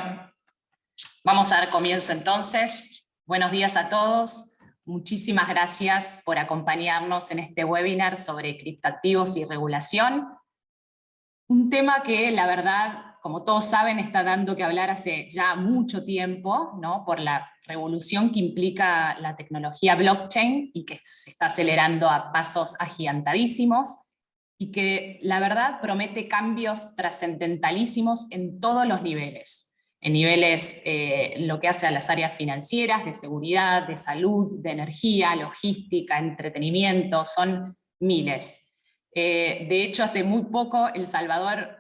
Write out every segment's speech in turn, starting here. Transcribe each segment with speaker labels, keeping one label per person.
Speaker 1: Bueno, vamos a dar comienzo entonces. Buenos días a todos. Muchísimas gracias por acompañarnos en este webinar sobre criptoactivos y regulación. Un tema que, la verdad, como todos saben, está dando que hablar hace ya mucho tiempo, ¿no? Por la revolución que implica la tecnología blockchain y que se está acelerando a pasos agigantadísimos y que, la verdad, promete cambios trascendentalísimos en todos los niveles. En niveles, lo que hace a las áreas financieras, de seguridad, de salud, de energía, logística, entretenimiento, son miles. De hecho, hace muy poco El Salvador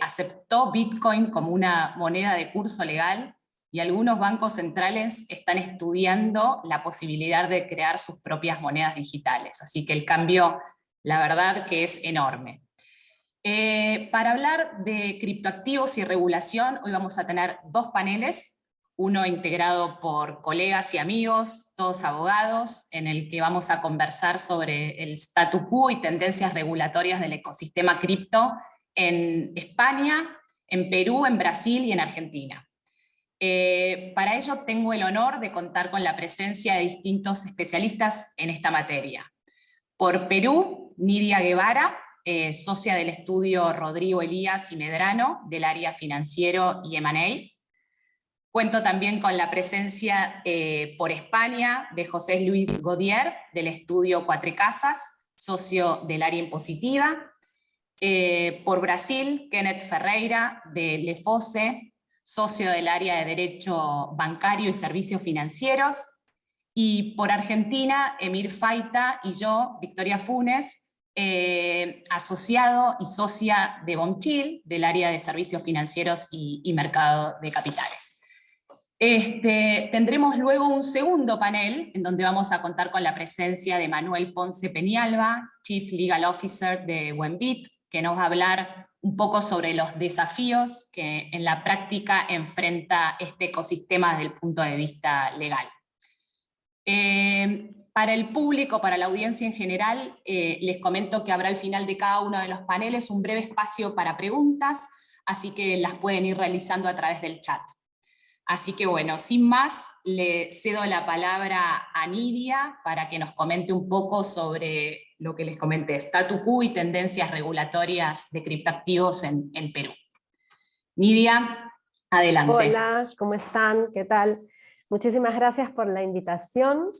Speaker 1: aceptó Bitcoin como una moneda de curso legal y algunos bancos centrales están estudiando la posibilidad de crear sus propias monedas digitales. Así que el cambio, la verdad, que es enorme. Para hablar de criptoactivos y regulación, hoy vamos a tener dos paneles. Uno integrado por colegas y amigos, todos abogados, en el que vamos a conversar sobre el statu quo y tendencias regulatorias del ecosistema cripto en España, en Perú, en Brasil y en Argentina. Para ello tengo el honor de contar con la presencia de distintos especialistas en esta materia. Por Perú, Nidia Guevara, socia del estudio Rodrigo Elías y Medrano, del área financiero y M&A. Cuento también con la presencia por España de José Luis Godier, del estudio Cuatro Casas, socio del área impositiva. Por Brasil, Kenneth Ferreira, de Lefose, socio del área de Derecho Bancario y Servicios Financieros. Y por Argentina, Emir Faita y yo, Victoria Funes, asociado y socia de Bonchil, del área de Servicios Financieros y Mercado de Capitales. Tendremos luego un segundo panel en donde vamos a contar con la presencia de Manuel Ponce Peñalba, Chief Legal Officer de Buenbit, que nos va a hablar un poco sobre los desafíos que en la práctica enfrenta este ecosistema desde el punto de vista legal. Para el público, para la audiencia en general, les comento que habrá al final de cada uno de los paneles un breve espacio para preguntas, así que las pueden ir realizando a través del chat. Así que bueno, sin más, le cedo la palabra a Nidia para que nos comente un poco sobre lo que les comenté, statu quo y tendencias regulatorias de criptoactivos en Perú. Nidia, adelante.
Speaker 2: Hola, ¿cómo están? ¿Qué tal? Muchísimas gracias por la invitación.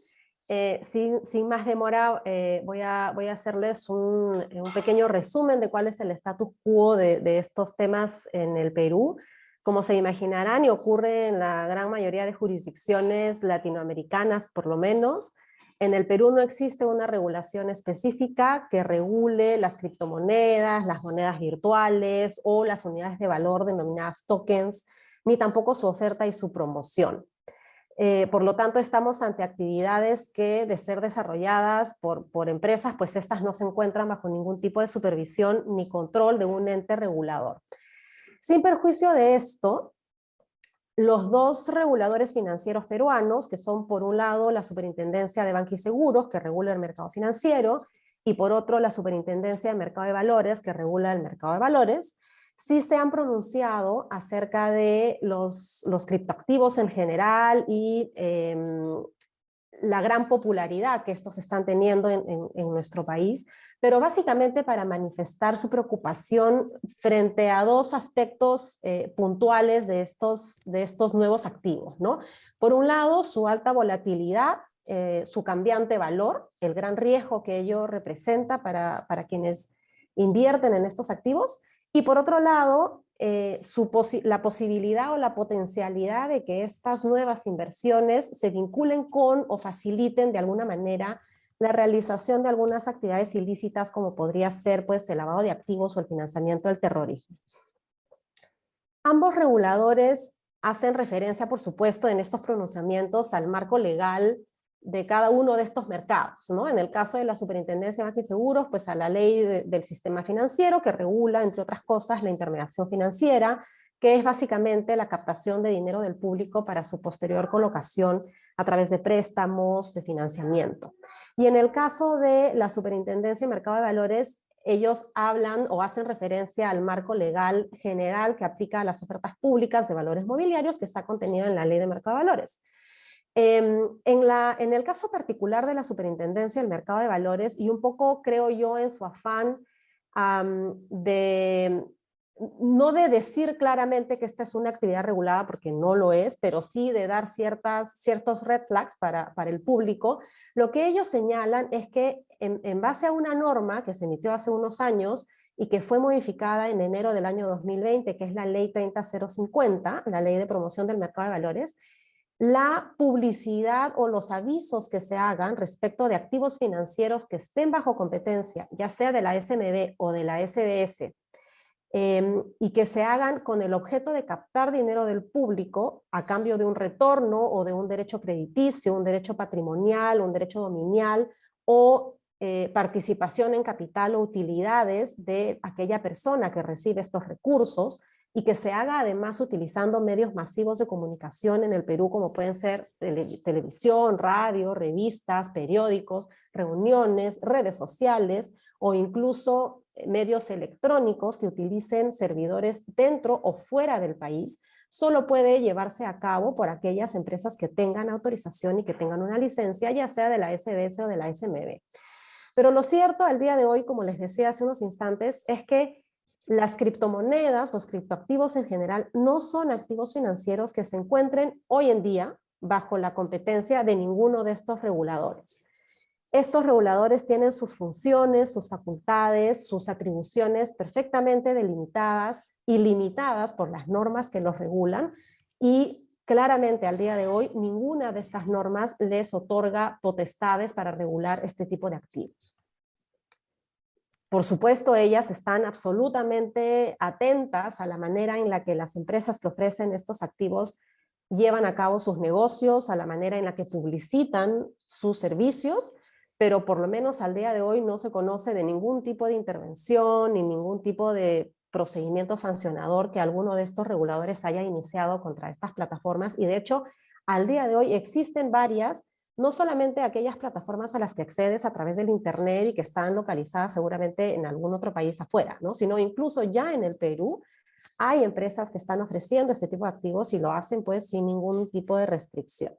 Speaker 2: Sin más demora, voy a hacerles un pequeño resumen de cuál es el statu quo de estos temas en el Perú. Como se imaginarán, y ocurre en la gran mayoría de jurisdicciones latinoamericanas por lo menos, en el Perú no existe una regulación específica que regule las criptomonedas, las monedas virtuales o las unidades de valor denominadas tokens, ni tampoco su oferta y su promoción. Por lo tanto, estamos ante actividades que, de ser desarrolladas por empresas, pues estas no se encuentran bajo ningún tipo de supervisión ni control de un ente regulador. Sin perjuicio de esto, los dos reguladores financieros peruanos, que son por un lado la Superintendencia de Banca y Seguros, que regula el mercado financiero, y por otro la Superintendencia de Mercado de Valores, que regula el mercado de valores, sí se han pronunciado acerca de los criptoactivos en general y la gran popularidad que estos están teniendo en nuestro país, pero básicamente para manifestar su preocupación frente a dos aspectos puntuales de estos nuevos activos, ¿no? Por un lado, su alta volatilidad, su cambiante valor, el gran riesgo que ello representa para quienes invierten en estos activos, y por otro lado, la posibilidad o la potencialidad de que estas nuevas inversiones se vinculen con o faciliten de alguna manera la realización de algunas actividades ilícitas como podría ser pues, el lavado de activos o el financiamiento del terrorismo. Ambos reguladores hacen referencia, por supuesto, en estos pronunciamientos al marco legal de cada uno de estos mercados, ¿no? En el caso de la Superintendencia de Banca y Seguros, pues a la ley del sistema financiero que regula, entre otras cosas, la intermediación financiera, que es básicamente la captación de dinero del público para su posterior colocación a través de préstamos, de financiamiento. Y en el caso de la Superintendencia de Mercado de Valores, ellos hablan o hacen referencia al marco legal general que aplica a las ofertas públicas de valores mobiliarios que está contenido en la Ley de Mercado de Valores. En el caso particular de la Superintendencia del Mercado de Valores, y un poco creo yo en su afán no de decir claramente que esta es una actividad regulada, porque no lo es, pero sí de dar ciertos red flags para el público, lo que ellos señalan es que en base a una norma que se emitió hace unos años y que fue modificada en enero del año 2020, que es la Ley 30050, la Ley de Promoción del Mercado de Valores, la publicidad o los avisos que se hagan respecto de activos financieros que estén bajo competencia, ya sea de la SMB o de la SBS, y que se hagan con el objeto de captar dinero del público a cambio de un retorno o de un derecho crediticio, un derecho patrimonial, un derecho dominial o participación en capital o utilidades de aquella persona que recibe estos recursos, y que se haga además utilizando medios masivos de comunicación en el Perú, como pueden ser televisión, radio, revistas, periódicos, reuniones, redes sociales o incluso medios electrónicos que utilicen servidores dentro o fuera del país, solo puede llevarse a cabo por aquellas empresas que tengan autorización y que tengan una licencia, ya sea de la SBS o de la SMB. Pero lo cierto al día de hoy, como les decía hace unos instantes, es que las criptomonedas, los criptoactivos en general, no son activos financieros que se encuentren hoy en día bajo la competencia de ninguno de estos reguladores. Estos reguladores tienen sus funciones, sus facultades, sus atribuciones perfectamente delimitadas y limitadas por las normas que los regulan, y claramente al día de hoy ninguna de estas normas les otorga potestades para regular este tipo de activos. Por supuesto, ellas están absolutamente atentas a la manera en la que las empresas que ofrecen estos activos llevan a cabo sus negocios, a la manera en la que publicitan sus servicios, pero por lo menos al día de hoy no se conoce de ningún tipo de intervención ni ningún tipo de procedimiento sancionador que alguno de estos reguladores haya iniciado contra estas plataformas. Y de hecho, al día de hoy existen varias, no solamente aquellas plataformas a las que accedes a través del internet y que están localizadas seguramente en algún otro país afuera, ¿no? Sino incluso ya en el Perú hay empresas que están ofreciendo este tipo de activos y lo hacen pues sin ningún tipo de restricción.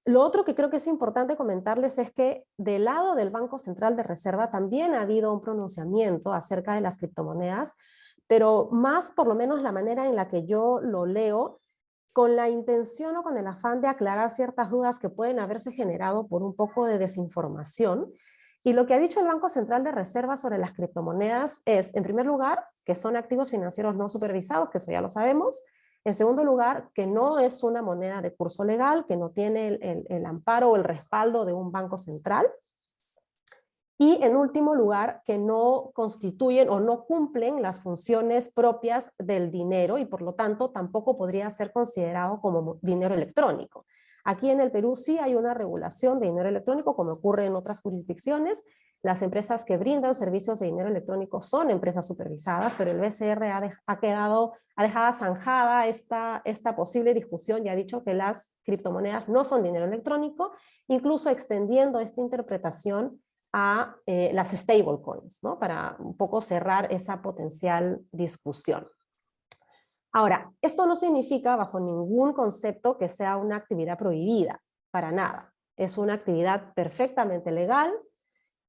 Speaker 2: Lo otro que creo que es importante comentarles es que del lado del Banco Central de Reserva también ha habido un pronunciamiento acerca de las criptomonedas, pero más por lo menos la manera en la que yo lo leo, con la intención o con el afán de aclarar ciertas dudas que pueden haberse generado por un poco de desinformación. Y lo que ha dicho el Banco Central de Reserva sobre las criptomonedas es, en primer lugar, que son activos financieros no supervisados, que eso ya lo sabemos. En segundo lugar, que no es una moneda de curso legal, que no tiene el amparo o el respaldo de un banco central. Y en último lugar, que no constituyen o no cumplen las funciones propias del dinero y por lo tanto tampoco podría ser considerado como dinero electrónico. Aquí en el Perú sí hay una regulación de dinero electrónico, como ocurre en otras jurisdicciones. Las empresas que brindan servicios de dinero electrónico son empresas supervisadas, pero el BCR ha dejado zanjada esta posible discusión y ha dicho que las criptomonedas no son dinero electrónico, incluso extendiendo esta interpretación a las stablecoins, ¿no? Para un poco cerrar esa potencial discusión. Ahora, esto no significa bajo ningún concepto que sea una actividad prohibida, para nada. Es una actividad perfectamente legal.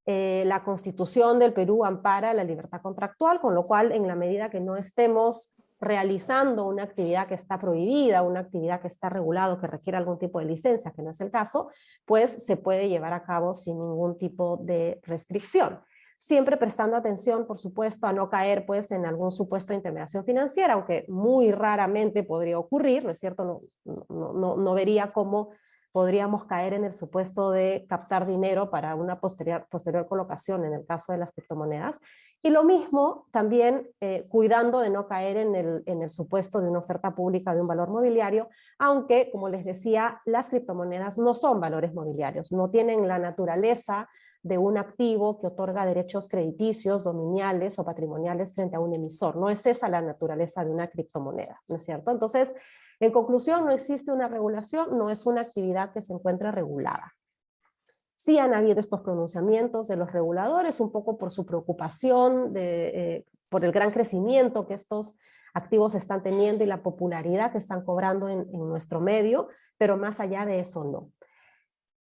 Speaker 2: La Constitución del Perú ampara la libertad contractual, con lo cual en la medida que no estemos realizando una actividad que está prohibida, una actividad que está regulada, que requiere algún tipo de licencia, que no es el caso, pues se puede llevar a cabo sin ningún tipo de restricción. Siempre prestando atención, por supuesto, a no caer pues, en algún supuesto de intermediación financiera, aunque muy raramente podría ocurrir, ¿no es cierto? No vería cómo podríamos caer en el supuesto de captar dinero para una posterior colocación en el caso de las criptomonedas. Y lo mismo también cuidando de no caer en el supuesto de una oferta pública de un valor mobiliario, aunque, como les decía, las criptomonedas no son valores mobiliarios, no tienen la naturaleza de un activo que otorga derechos crediticios, dominiales o patrimoniales frente a un emisor. No es esa la naturaleza de una criptomoneda, ¿no es cierto? Entonces, en conclusión, no existe una regulación, no es una actividad que se encuentre regulada. Sí han habido estos pronunciamientos de los reguladores, un poco por su preocupación, por el gran crecimiento que estos activos están teniendo y la popularidad que están cobrando en nuestro medio, pero más allá de eso no.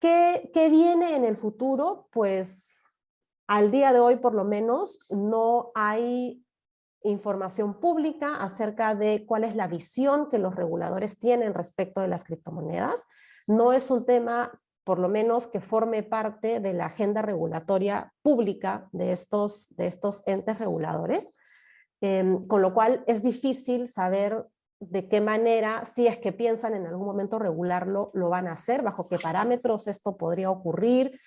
Speaker 2: ¿Qué viene en el futuro? Pues al día de hoy por lo menos no hay información pública acerca de cuál es la visión que los reguladores tienen respecto de las criptomonedas. No es un tema, por lo menos, que forme parte de la agenda regulatoria pública de estos entes reguladores, con lo cual es difícil saber de qué manera, si es que piensan en algún momento regularlo, lo van a hacer, bajo qué parámetros esto podría ocurrir,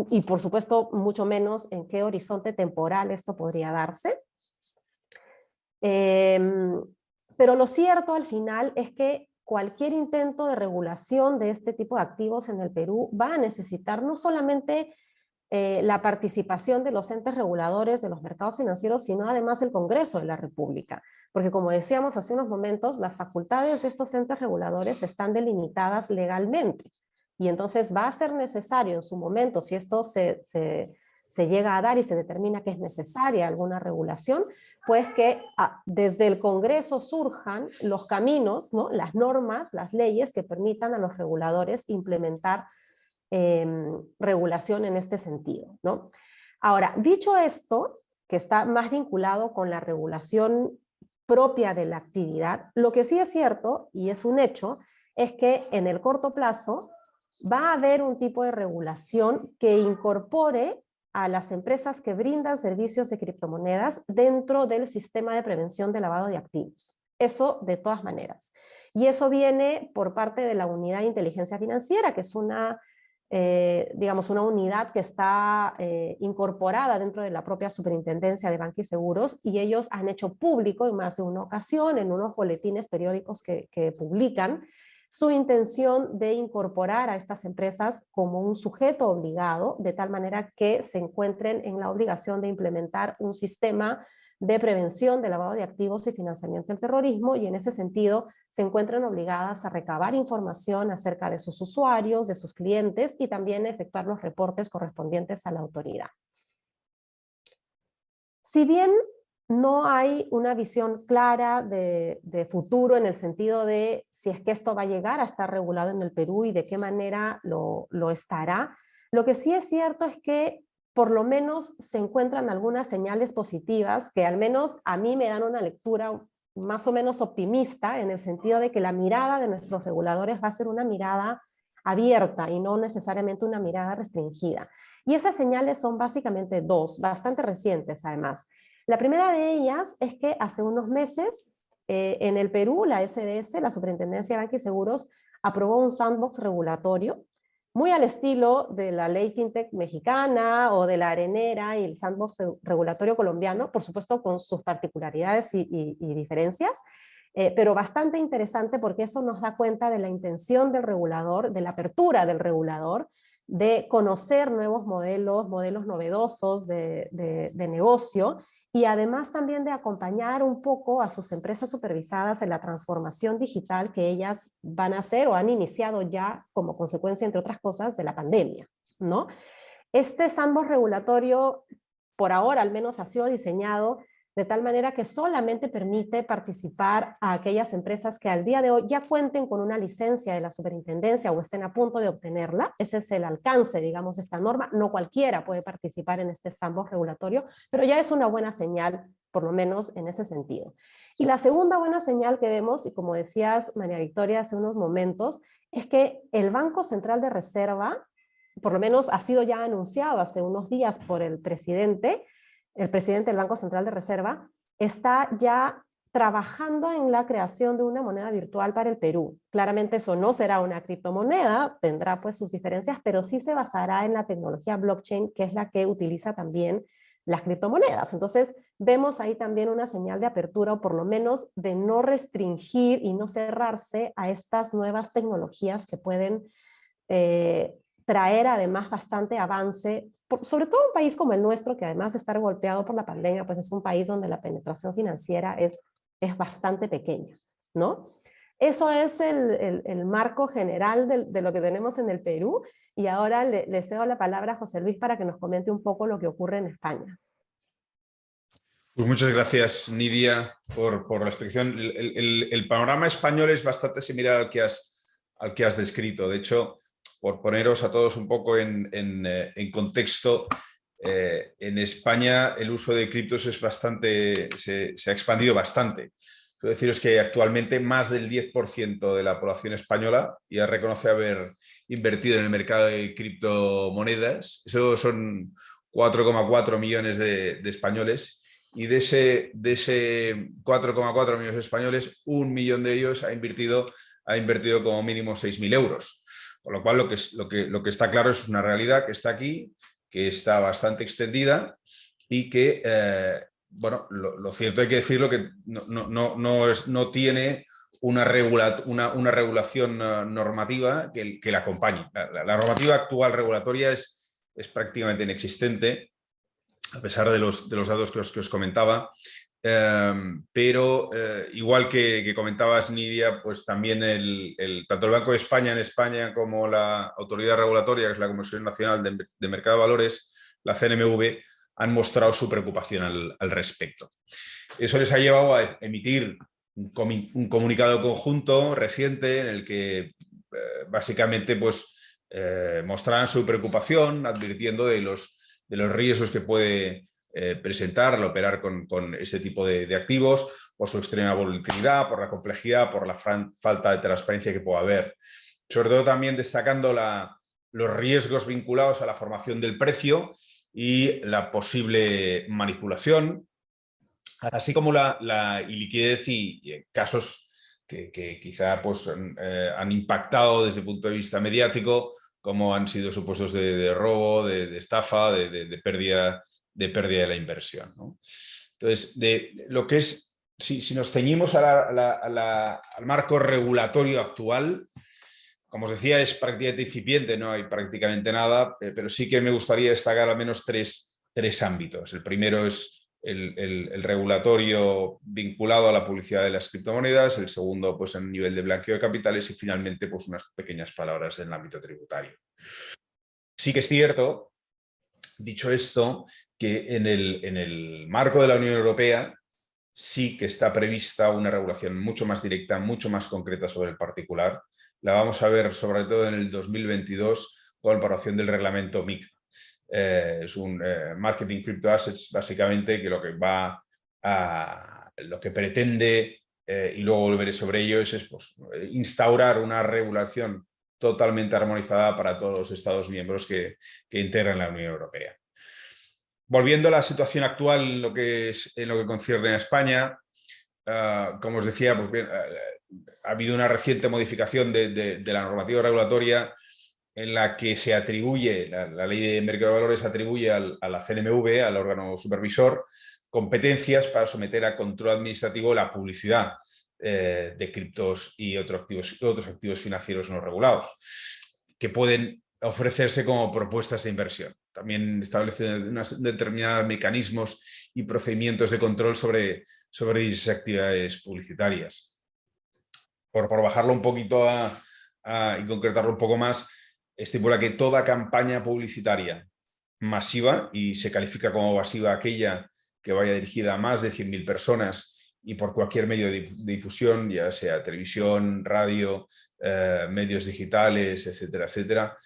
Speaker 2: y por supuesto mucho menos en qué horizonte temporal esto podría darse. Pero lo cierto al final es que cualquier intento de regulación de este tipo de activos en el Perú va a necesitar no solamente la participación de los entes reguladores de los mercados financieros, sino además el Congreso de la República. Porque como decíamos hace unos momentos, las facultades de estos entes reguladores están delimitadas legalmente. Y entonces va a ser necesario en su momento, si esto se llega a dar y se determina que es necesaria alguna regulación, pues que desde el Congreso surjan los caminos, ¿no? Las normas, las leyes que permitan a los reguladores implementar regulación en este sentido, ¿no? Ahora, dicho esto, que está más vinculado con la regulación propia de la actividad, lo que sí es cierto, y es un hecho, es que en el corto plazo va a haber un tipo de regulación que incorpore a las empresas que brindan servicios de criptomonedas dentro del sistema de prevención de lavado de activos. Eso de todas maneras. Y eso viene por parte de la Unidad de Inteligencia Financiera, que es digamos, una unidad que está incorporada dentro de la propia Superintendencia de Banca y Seguros, y ellos han hecho público en más de una ocasión, en unos boletines periódicos que publican, su intención de incorporar a estas empresas como un sujeto obligado, de tal manera que se encuentren en la obligación de implementar un sistema de prevención de lavado de activos y financiamiento del terrorismo, y en ese sentido se encuentran obligadas a recabar información acerca de sus usuarios, de sus clientes, y también efectuar los reportes correspondientes a la autoridad. Si bien no hay una visión clara de futuro en el sentido de si es que esto va a llegar a estar regulado en el Perú y de qué manera lo estará, lo que sí es cierto es que por lo menos se encuentran algunas señales positivas que al menos a mí me dan una lectura más o menos optimista, en el sentido de que la mirada de nuestros reguladores va a ser una mirada abierta y no necesariamente una mirada restringida. Y esas señales son básicamente dos, bastante recientes además. La primera de ellas es que hace unos meses en el Perú la SDS, la Superintendencia de Banca y Seguros, aprobó un sandbox regulatorio muy al estilo de la ley fintech mexicana o de la arenera y el sandbox regulatorio colombiano, por supuesto con sus particularidades y diferencias, pero bastante interesante porque eso nos da cuenta de la intención del regulador, de la apertura del regulador, de conocer nuevos modelos novedosos de negocio, y además también de acompañar un poco a sus empresas supervisadas en la transformación digital que ellas van a hacer o han iniciado ya como consecuencia, entre otras cosas, de la pandemia, ¿no? Este sandbox regulatorio, por ahora al menos, ha sido diseñado de tal manera que solamente permite participar a aquellas empresas que al día de hoy ya cuenten con una licencia de la superintendencia o estén a punto de obtenerla. Ese es el alcance, digamos, de esta norma. No cualquiera puede participar en este sandbox regulatorio, pero ya es una buena señal, por lo menos en ese sentido. Y la segunda buena señal que vemos, y como decías, María Victoria, hace unos momentos, es que el Banco Central de Reserva, por lo menos ha sido ya anunciado hace unos días por el presidente del Banco Central de Reserva, está ya trabajando en la creación de una moneda virtual para el Perú. Claramente eso no será una criptomoneda, tendrá pues sus diferencias, pero sí se basará en la tecnología blockchain, que es la que utiliza también las criptomonedas. Entonces vemos ahí también una señal de apertura, o por lo menos de no restringir y no cerrarse a estas nuevas tecnologías que pueden traer además bastante avance, sobre todo un país como el nuestro, que además de estar golpeado por la pandemia, pues es un país donde la penetración financiera es bastante pequeña, ¿no? Eso es el marco general de lo que tenemos en el Perú, y ahora le cedo la palabra a José Luis para que nos comente un poco lo que ocurre en España.
Speaker 3: Pues muchas gracias, Nidia, por la explicación. El panorama español es bastante similar al que has descrito. De hecho, por poneros a todos un poco en contexto, en España el uso de criptos es se ha expandido bastante. Quiero deciros que actualmente más del 10% de la población española ya reconoce haber invertido en el mercado de criptomonedas. Eso son 4,4 millones de españoles. Y de ese 4,4 millones de españoles, 1 millón de ellos ha invertido como mínimo 6.000 euros. Con lo cual, lo que está claro es una realidad que está aquí, que está bastante extendida y que, bueno, lo cierto hay que decirlo, que no tiene una regulación normativa que la acompañe. La normativa actual regulatoria es prácticamente inexistente, a pesar de los datos que os comentaba, pero igual que comentabas, Nidia, pues también tanto el Banco de España en España como la autoridad regulatoria, que es la Comisión Nacional de Mercado de Valores, la CNMV, han mostrado su preocupación al respecto. Eso les ha llevado a emitir un comunicado conjunto reciente en el que básicamente pues, mostraran su preocupación, advirtiendo de los riesgos que puede presentar al operar con este tipo de activos, por su extrema volatilidad, por la complejidad, por la falta de transparencia que pueda haber. Sobre todo también destacando los riesgos vinculados a la formación del precio y la posible manipulación, así como la iliquidez y casos que quizá pues, han impactado desde el punto de vista mediático, como han sido supuestos de robo, de estafa, de pérdida de la inversión, ¿no? Entonces, lo que es, si nos ceñimos al marco regulatorio actual, como os decía, es prácticamente incipiente, no hay prácticamente nada, pero sí que me gustaría destacar al menos tres ámbitos. El primero es el regulatorio vinculado a la publicidad de las criptomonedas, el segundo pues en nivel de blanqueo de capitales y finalmente pues unas pequeñas palabras en el ámbito tributario. Sí que es cierto, dicho esto, que en el marco de la Unión Europea sí que está prevista una regulación mucho más directa, mucho más concreta sobre el particular. La vamos a ver sobre todo en el 2022 con la aprobación del reglamento MiCA. Es un Marketing Crypto Assets, básicamente, que lo que pretende, y luego volveré sobre ello, es pues, instaurar una regulación totalmente armonizada para todos los Estados miembros que integran la Unión Europea. Volviendo a la situación actual en lo que concierne a España, como os decía, pues bien, ha habido una reciente modificación de la normativa regulatoria en la que se atribuye, la ley de mercado de valores atribuye a la CNMV, al órgano supervisor, competencias para someter a control administrativo la publicidad de criptos y otros activos financieros no regulados, que pueden ofrecerse como propuestas de inversión. También establece unos determinados mecanismos y procedimientos de control sobre esas actividades publicitarias. Por bajarlo un poquito y concretarlo un poco más, estipula que toda campaña publicitaria masiva, y se califica como masiva aquella que vaya dirigida a más de 100.000 personas y por cualquier medio de difusión, ya sea televisión, radio, medios digitales, etcétera, etcétera,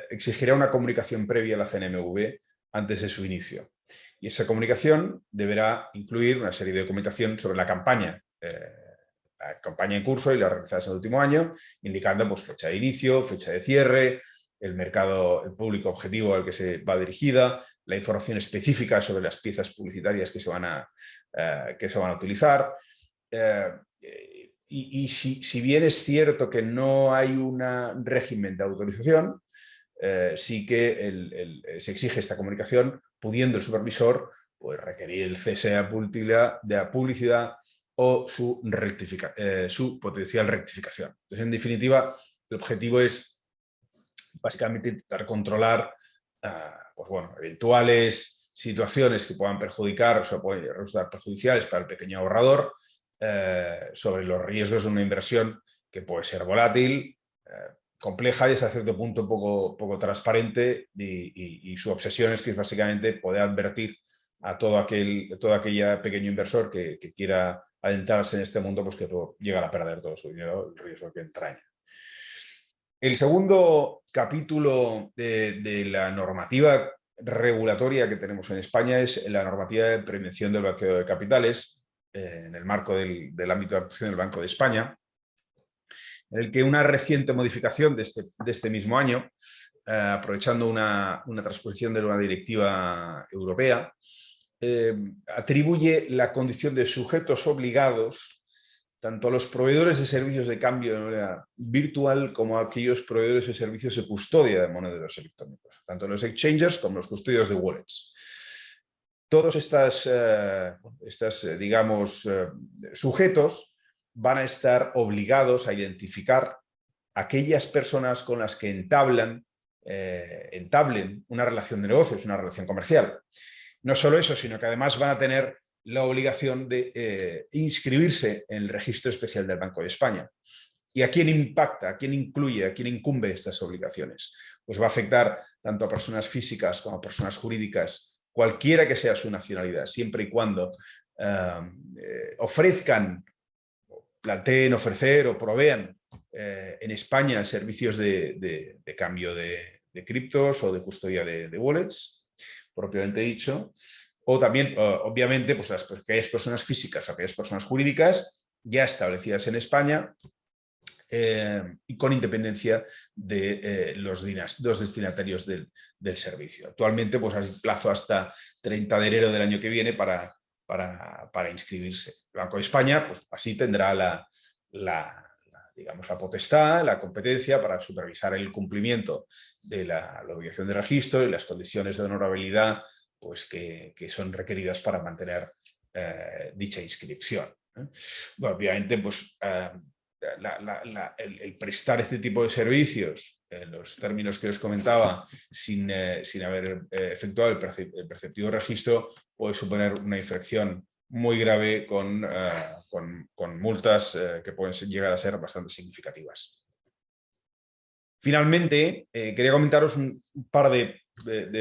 Speaker 3: exigirá una comunicación previa a la CNMV antes de su inicio. Y esa comunicación deberá incluir una serie de documentación sobre la campaña en curso y las realizadas en el último año, indicando pues, fecha de inicio, fecha de cierre, el público objetivo al que se va dirigida, la información específica sobre las piezas publicitarias que se van a utilizar. Y si bien es cierto que no hay un régimen de autorización, sí que se exige esta comunicación, pudiendo el supervisor pues, requerir el cese de la publicidad o su potencial rectificación. Entonces, en definitiva, el objetivo es básicamente intentar controlar pues bueno, eventuales situaciones que puedan perjudicar o pueden resultar perjudiciales para el pequeño ahorrador, sobre los riesgos de una inversión que puede ser volátil, compleja y hasta cierto punto poco transparente, y su obsesión es que es básicamente poder advertir a todo aquel pequeño inversor que quiera adentrarse en este mundo, pues que puede llegar a perder todo su dinero, el riesgo que entraña. El segundo capítulo de la normativa regulatoria que tenemos en España es la normativa de prevención del blanqueo de capitales, en el marco del ámbito de actuación del Banco de España, en el que una reciente modificación de este mismo año, aprovechando una transposición de una directiva europea, atribuye la condición de sujetos obligados tanto a los proveedores de servicios de cambio de moneda virtual como a aquellos proveedores de servicios de custodia de monedas electrónicos, tanto los exchanges como los custodios de wallets. Todos digamos, sujetos van a estar obligados a identificar aquellas personas con las que entablen una relación de negocios, una relación comercial. No solo eso, sino que además van a tener la obligación de inscribirse en el registro especial del Banco de España. ¿Y a quién impacta, a quién incluye, a quién incumbe estas obligaciones? Pues va a afectar tanto a personas físicas como a personas jurídicas, cualquiera que sea su nacionalidad, siempre y cuando planteen ofrecer o provean en España servicios de cambio de criptos o de custodia de wallets, propiamente dicho. O también, obviamente, pues aquellas personas físicas o aquellas personas jurídicas ya establecidas en España y con independencia de los destinatarios del servicio. Actualmente, pues hay plazo hasta 30 de enero del año que viene para inscribirse. El Banco de España, pues así tendrá digamos, la potestad, la competencia para supervisar el cumplimiento de la obligación de registro y las condiciones de honorabilidad, pues, que son requeridas para mantener dicha inscripción. Bueno, obviamente, pues, el prestar este tipo de servicios en los términos que os comentaba sin haber efectuado el preceptivo registro puede suponer una infracción muy grave con multas que pueden llegar a ser bastante significativas. Finalmente, quería comentaros un par de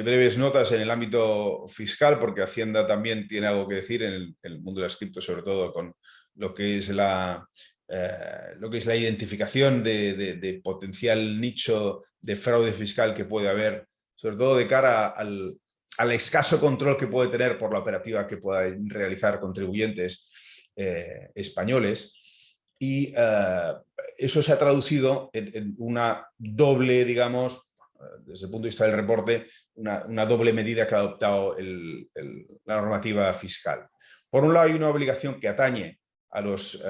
Speaker 3: breves notas en el ámbito fiscal, porque Hacienda también tiene algo que decir en el mundo de las criptos, sobre todo con lo que es la identificación de potencial nicho de fraude fiscal que puede haber, sobre todo de cara al escaso control que puede tener por la operativa que puedan realizar contribuyentes españoles. Y eso se ha traducido en una doble, digamos, desde el punto de vista del reporte, una doble medida que ha adoptado la normativa fiscal. Por un lado, hay una obligación que atañe a los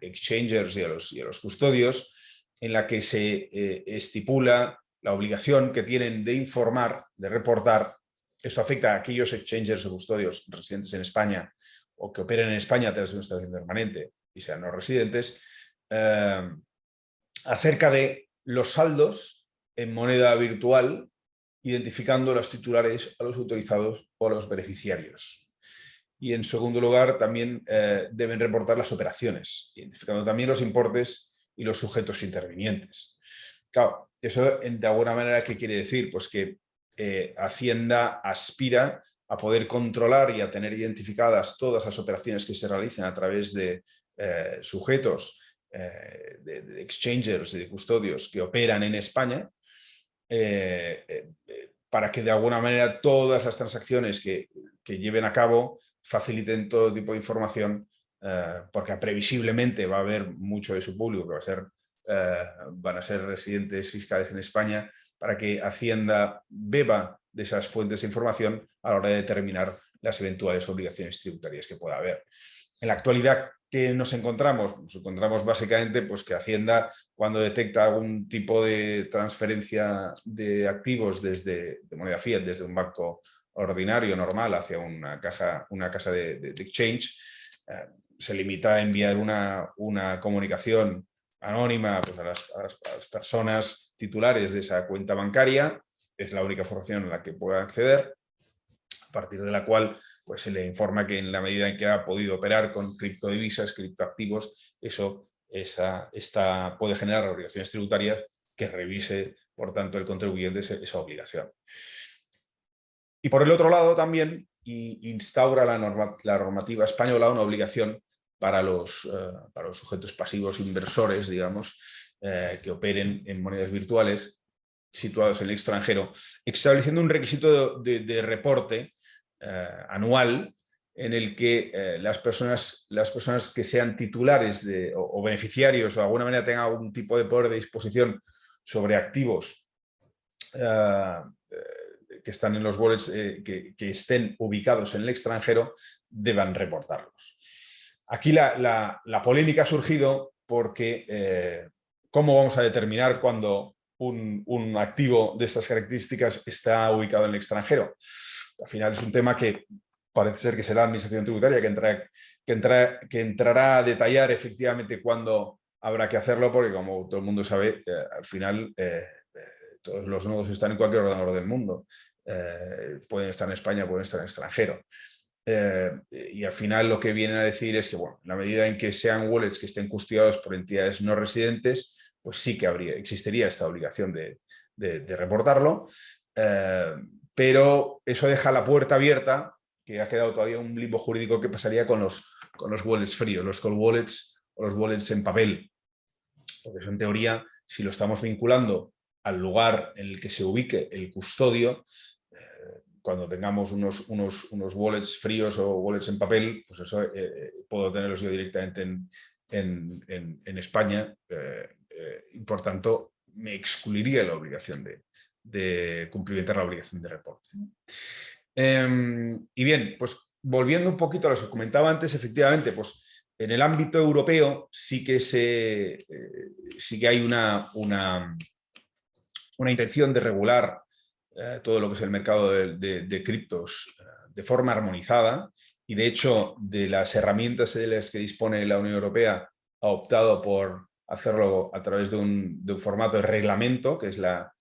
Speaker 3: exchangers y a los custodios, en la que se estipula la obligación que tienen de informar, de reportar. Esto afecta a aquellos exchangers o custodios residentes en España o que operen en España a través de una estación permanente y sean no residentes, acerca de los saldos en moneda virtual, identificando a los titulares, a los autorizados o a los beneficiarios. Y en segundo lugar, también deben reportar las operaciones, identificando también los importes y los sujetos intervinientes. Claro, eso de alguna manera, ¿qué quiere decir? Pues que Hacienda aspira a poder controlar y a tener identificadas todas las operaciones que se realicen a través de sujetos, de exchangers y de custodios que operan en España, para que de alguna manera todas las transacciones que lleven a cabo faciliten todo tipo de información, porque previsiblemente va a haber mucho de su público que van a ser residentes fiscales en España, para que Hacienda beba de esas fuentes de información a la hora de determinar las eventuales obligaciones tributarias que pueda haber. En la actualidad, ¿qué nos encontramos? Nos encontramos básicamente, pues, que Hacienda, cuando detecta algún tipo de transferencia de activos de moneda fiat desde un banco ordinario, normal, hacia una casa de exchange, se limita a enviar una comunicación anónima, pues, a las personas titulares de esa cuenta bancaria. Es la única información a la que pueda acceder. a partir de la cual pues, se le informa que en la medida en que ha podido operar con criptodivisas, criptoactivos, puede generar obligaciones tributarias que revise, por tanto, el contribuyente esa obligación. Y por el otro lado también instaura la normativa española una obligación para los sujetos pasivos inversores, digamos, que operen en monedas virtuales situados en el extranjero, estableciendo un requisito de reporte anual en el que las personas que sean titulares o beneficiarios o de alguna manera tengan algún tipo de poder de disposición sobre activos que están en los wallets que estén ubicados en el extranjero deban reportarlos. Aquí la polémica ha surgido porque ¿cómo vamos a determinar cuando un activo de estas características está ubicado en el extranjero? Al final es un tema que parece ser que será la Administración Tributaria que entrará a detallar efectivamente cuándo habrá que hacerlo, porque como todo el mundo sabe, al final todos los nodos están en cualquier ordenador del mundo. Pueden estar en España, pueden estar en el extranjero. Y al final lo que vienen a decir es que, bueno, en la medida en que sean wallets que estén custodiados por entidades no residentes, pues sí que existiría esta obligación de reportarlo. Pero eso deja la puerta abierta, que ha quedado todavía un limbo jurídico que pasaría con los wallets fríos, los cold wallets o los wallets en papel. Porque eso en teoría, si lo estamos vinculando al lugar en el que se ubique el custodio, cuando tengamos unos wallets fríos o wallets en papel, pues eso puedo tenerlos yo directamente en España y por tanto me excluiría la obligación de cumplimentar la obligación de reporte. Y bien, pues volviendo un poquito a lo que comentaba antes, efectivamente, pues en el ámbito europeo sí que hay una intención de regular todo lo que es el mercado de criptos de forma armonizada, y de hecho de las herramientas de las que dispone la Unión Europea ha optado por hacerlo a través de un formato de reglamento, que es la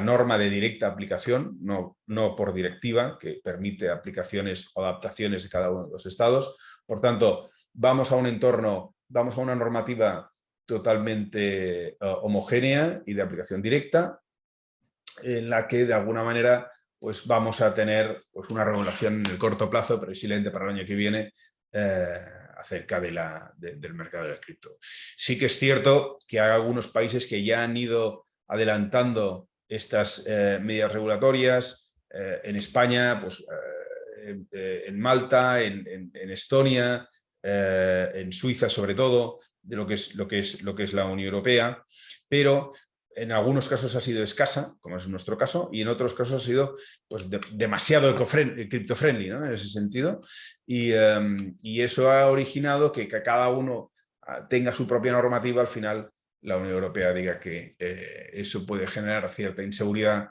Speaker 3: norma de directa aplicación, no por directiva, que permite aplicaciones o adaptaciones de cada uno de los estados. Por tanto, vamos a un entorno, vamos a una normativa totalmente homogénea y de aplicación directa, en la que de alguna manera pues vamos a tener pues, una regulación en el corto plazo, previsiblemente para el año que viene, acerca del mercado del cripto. Sí que es cierto que hay algunos países que ya han ido adelantando estas medidas regulatorias, en España, pues, en Malta, en Estonia, en Suiza sobre todo, de lo que es la Unión Europea, pero en algunos casos ha sido escasa, como es nuestro caso, y en otros casos ha sido pues, demasiado cripto-friendly, ¿no? En ese sentido. Y eso ha originado que cada uno tenga su propia normativa. Al final, la Unión Europea diga que eso puede generar cierta inseguridad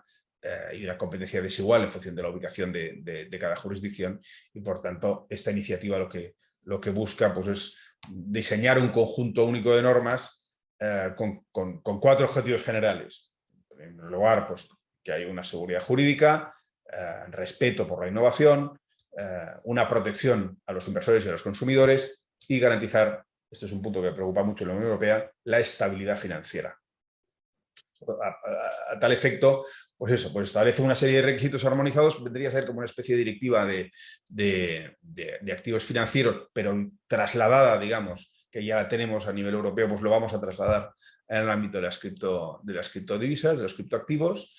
Speaker 3: y una competencia desigual en función de la ubicación de cada jurisdicción. Y, por tanto, esta iniciativa lo que busca pues, es diseñar un conjunto único de normas con 4 objetivos generales. En primer lugar, pues, que haya una seguridad jurídica, respeto por la innovación, una protección a los inversores y a los consumidores y garantizar, esto es un punto que preocupa mucho a la Unión Europea, la estabilidad financiera. A tal efecto, pues eso, pues establece una serie de requisitos armonizados, vendría a ser como una especie de directiva de activos financieros, pero trasladada, digamos, que ya la tenemos a nivel europeo, pues lo vamos a trasladar en el ámbito de las criptodivisas, de los criptoactivos,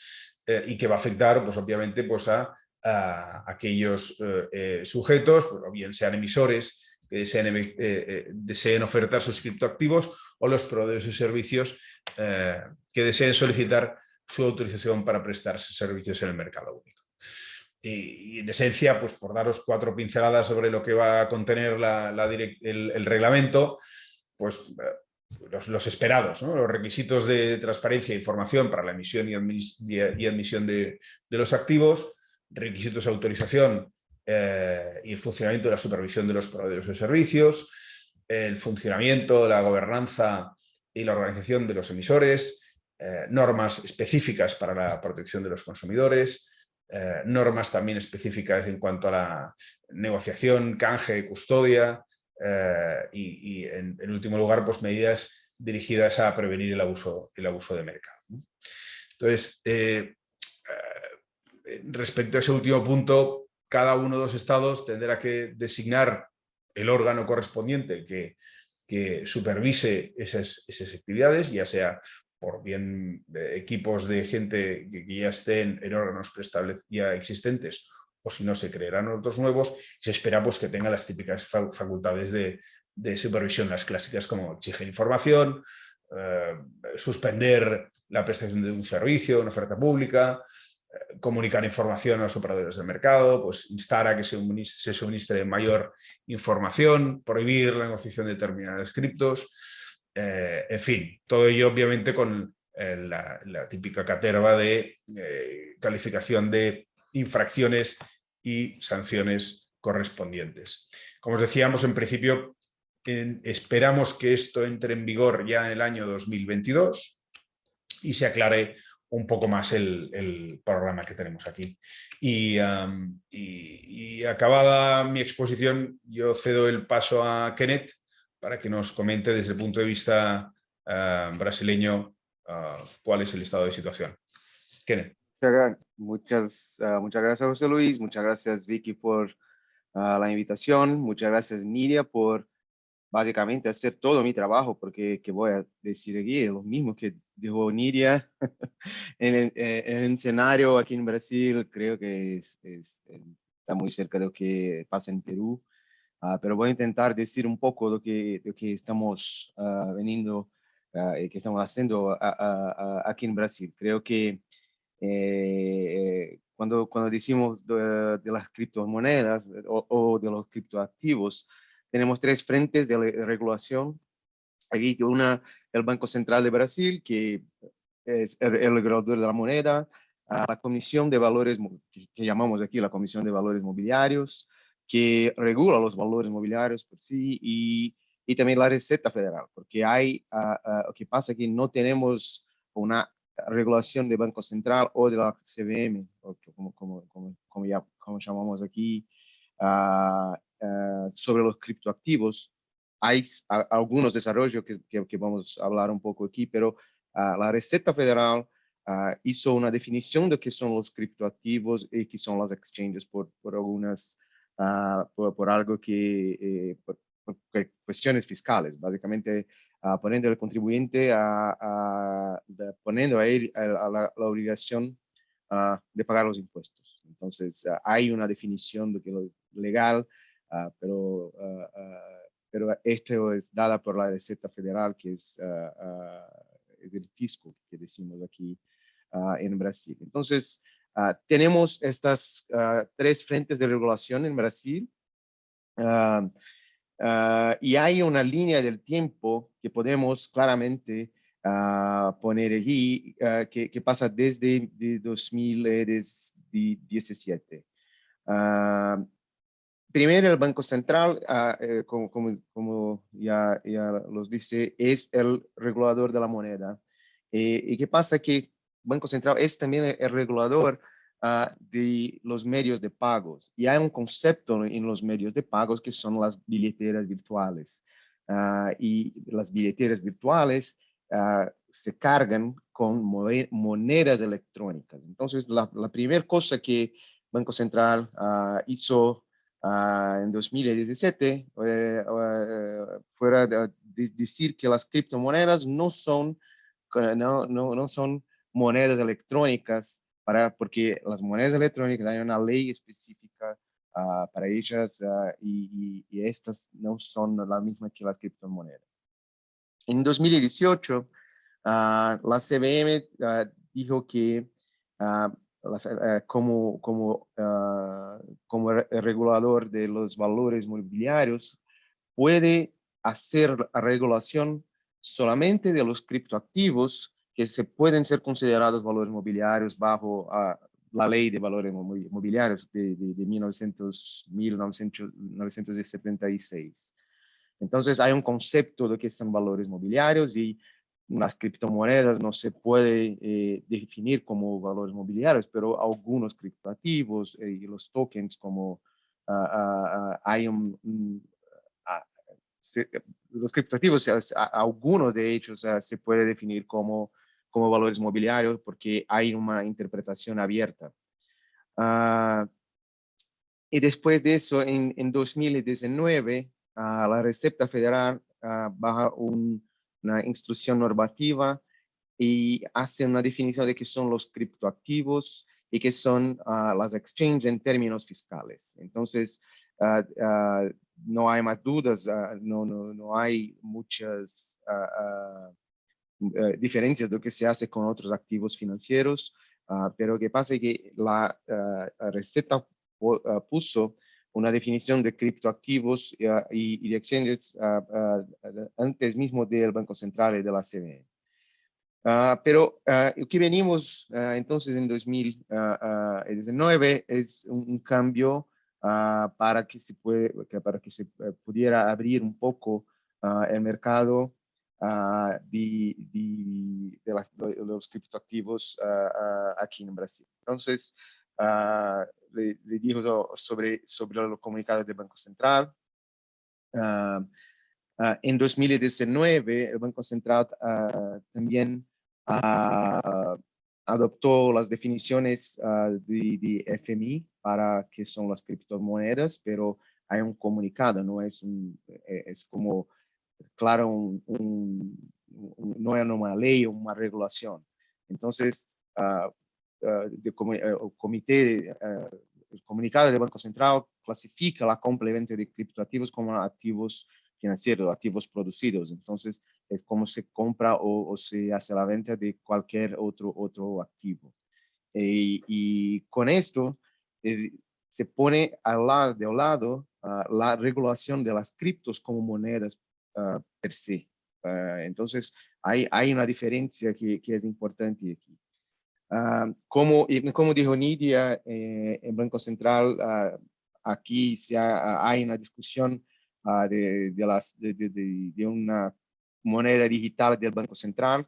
Speaker 3: y que va a afectar, pues obviamente, pues a aquellos sujetos, pues, o bien sean emisores que deseen ofertar sus criptoactivos, o los proveedores de servicios que deseen solicitar su autorización para prestar servicios en el mercado único. Y en esencia, pues por daros 4 pinceladas sobre lo que va a contener el reglamento, pues los esperados, ¿no? Los requisitos de transparencia e información para la emisión y admisión de los activos, requisitos de autorización y el funcionamiento de la supervisión de los proveedores de servicios, el funcionamiento, la gobernanza y la organización de los emisores, normas específicas para la protección de los consumidores, normas también específicas en cuanto a la negociación, canje, custodia y en último lugar, pues medidas dirigidas a prevenir el abuso de mercado, ¿no? Entonces, respecto a ese último punto, cada uno de los estados tendrá que designar el órgano correspondiente que supervise esas actividades, ya sea por bien equipos de gente que ya estén en órganos ya existentes, o si no, se crearán otros nuevos. Se espera pues, que tengan las típicas facultades de supervisión, las clásicas como exigir información, suspender la prestación de un servicio, una oferta pública, comunicar información a los operadores del mercado, pues instar a que se suministre mayor información, prohibir la negociación de determinados criptos, en fin, todo ello obviamente con la típica caterva de calificación de infracciones y sanciones correspondientes. Como os decíamos, en principio esperamos que esto entre en vigor ya en el año 2022 y se aclare un poco más el programa que tenemos aquí. Y acabada mi exposición, yo cedo el paso a Kenneth para que nos comente desde el punto de vista brasileño cuál es el estado de situación. Kenneth.
Speaker 4: Muchas gracias, José Luis. Muchas gracias, Vicky, por la invitación. Muchas gracias, Nidia, por básicamente hacer todo mi trabajo, porque que voy a decir aquí es lo mismo que dijo Nidia en el escenario aquí en Brasil. Creo que está muy cerca de lo que pasa en Perú, pero voy a intentar decir un poco de lo que estamos veniendo y que estamos haciendo aquí en Brasil. Creo que cuando decimos de las criptomonedas o de los criptoactivos, tenemos tres frentes de regulación. Aquí el Banco Central de Brasil, que es el regulador de la moneda, la Comisión de Valores, que llamamos aquí la Comisión de Valores Mobiliarios, que regula los valores mobiliarios por sí, y también la Receta Federal, porque lo que pasa es que no tenemos una regulación de Banco Central o de la CVM, como llamamos aquí, sobre los criptoactivos. Hay algunos desarrollos que vamos a hablar un poco aquí, pero la Receta Federal hizo una definición de qué son los criptoactivos y qué son las exchanges por algunas, por algo que, por cuestiones fiscales, básicamente poniendo al contribuyente, poniendo a él la obligación de pagar los impuestos. Entonces, hay una definición de que lo legal, pero esto es dada por la Receta Federal, que es el fisco que decimos aquí en Brasil. Entonces, tenemos estas tres frentes de regulación en Brasil. Y hay una línea del tiempo que podemos claramente poner allí, que pasa desde 2017. Primero, el Banco Central, como ya los dice, es el regulador de la moneda. ¿Y qué pasa? Que el Banco Central es también el regulador de los medios de pagos. Y hay un concepto en los medios de pagos que son las billeteras virtuales. Y las billeteras virtuales se cargan con monedas electrónicas. Entonces, la primera cosa que el Banco Central hizo en 2017 fuera de decir que las criptomonedas no son monedas electrónicas, porque las monedas electrónicas hay una ley específica para ellas y estas no son la misma que las criptomonedas. En 2018, la CVM dijo que como regulador de los valores mobiliarios, puede hacer la regulación solamente de los criptoactivos que se pueden ser considerados valores mobiliarios bajo la ley de valores mobiliarios de 1976. Entonces hay un concepto de que son valores mobiliarios y las criptomonedas no se puede definir como valores mobiliarios, pero algunos criptoactivos y los tokens como hay los criptoactivos, algunos de ellos se puede definir como valores mobiliarios porque hay una interpretación abierta. Y después de eso, en 2019, la Reserva Federal baja una instrucción normativa y hace una definición de qué son los criptoactivos y qué son las exchanges en términos fiscales. Entonces, no hay más dudas, no hay muchas diferencias de lo que se hace con otros activos financieros, pero que pasa es que la receta puso una definición de criptoactivos y de exchanges antes mismo del Banco Central y de la CBE. Pero lo que venimos entonces en 2019 es un cambio para que se pudiera abrir un poco el mercado de los criptoactivos aquí en Brasil. Entonces, le digo sobre los comunicados del Banco Central. En 2019, el Banco Central también adoptó las definiciones de FMI para qué son las criptomonedas, pero hay un comunicado, no es como, claro, no es una ley o una regulación. Entonces, el comunicado del Banco Central clasifica la compra-venta de criptoactivos como activos financieros, activos producidos. Entonces, es como se compra o se hace la venta de cualquier otro activo. Y con esto se pone de un lado la regulación de las criptos como monedas per se. Entonces, hay una diferencia que es importante aquí. Como dijo Nidia, en Banco Central, aquí hay una discusión de una moneda digital del Banco Central.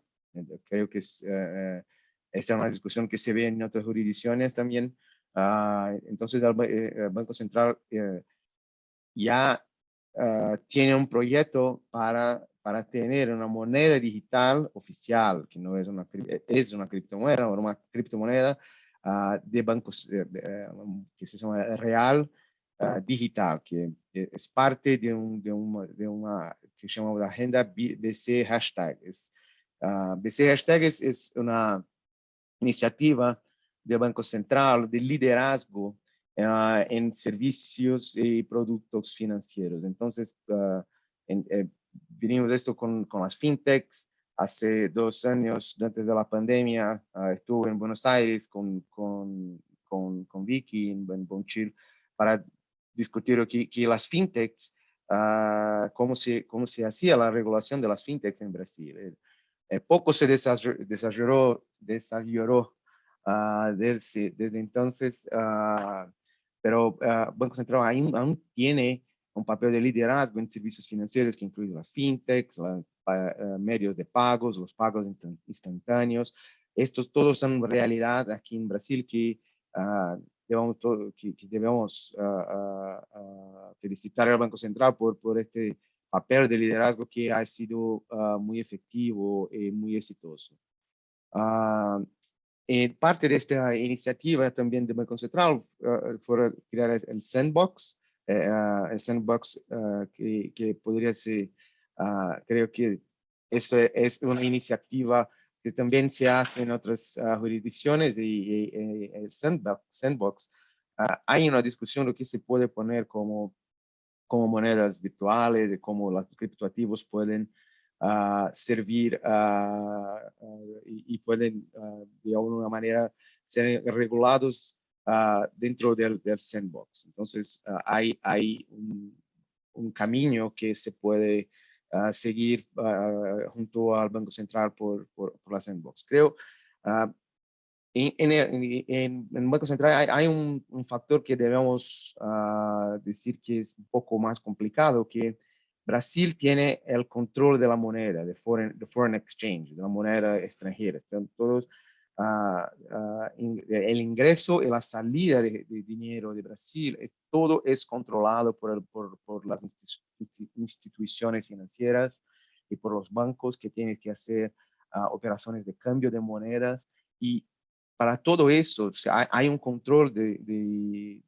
Speaker 4: Creo que esta es una discusión que se ve en otras jurisdicciones también. Entonces, el Banco Central ya tiene un proyecto para tener una moneda digital oficial, que no es una criptomoneda, o una criptomoneda de bancos que se llama real digital, que es parte de una que se llama la agenda BC Hashtag. BC Hashtag es una iniciativa del Banco Central de liderazgo en servicios y productos financieros. Entonces, vinimos esto con las fintechs. Hace 2 años, antes de la pandemia, estuve en Buenos Aires con Vicky en Bonchil para discutir que las fintechs, cómo se hacía la regulación de las fintechs en Brasil. Poco se desarrolló desde entonces, pero Banco Central aún tiene un papel de liderazgo en servicios financieros que incluye las fintechs, medios de pagos, los pagos instantáneos. Estos todos son realidad aquí en Brasil que debemos felicitar al Banco Central por este papel de liderazgo que ha sido muy efectivo y muy exitoso. Parte de esta iniciativa también del Banco Central fue crear el Sandbox, que podría ser, creo que esto es una iniciativa que también se hace en otras jurisdicciones y el Sandbox, hay una discusión de qué se puede poner como monedas virtuales, de cómo los criptoactivos pueden servir y pueden de alguna manera ser regulados dentro del sandbox. Entonces, hay un camino que se puede seguir junto al Banco Central por la sandbox. Creo en Banco Central hay un factor que debemos decir que es un poco más complicado, que Brasil tiene el control de la moneda, de foreign exchange, de la moneda extranjera. Están todos, el ingreso y la salida de dinero de Brasil, todo es controlado por las instituciones financieras y por los bancos que tienen que hacer operaciones de cambio de monedas. Y para todo eso, o sea, hay un control del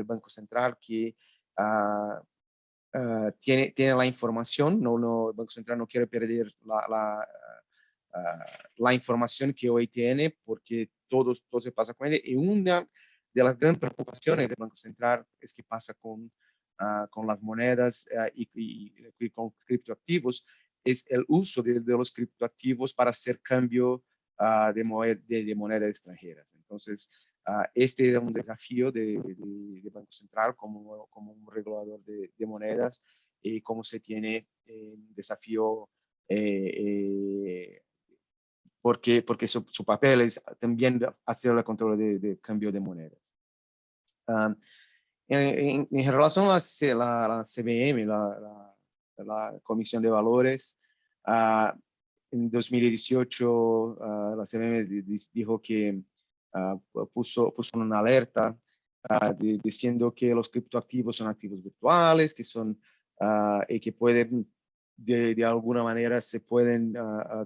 Speaker 4: Banco Central que tiene la información, el Banco Central no quiere perder la información que hoy tiene, porque todo se pasa con él. Y una de las grandes preocupaciones del Banco Central es que pasa con las monedas y con criptoactivos, es el uso de los criptoactivos para hacer cambio de monedas extranjeras. Entonces, este es un desafío de Banco Central como un regulador de monedas, y cómo se tiene un desafío porque su papel es también hacer el control de cambio de monedas. En relación a la CVM, la Comisión de Valores, en 2018 la CVM dijo que puso una alerta diciendo que los criptoactivos son activos virtuales, que son y que pueden de alguna manera se pueden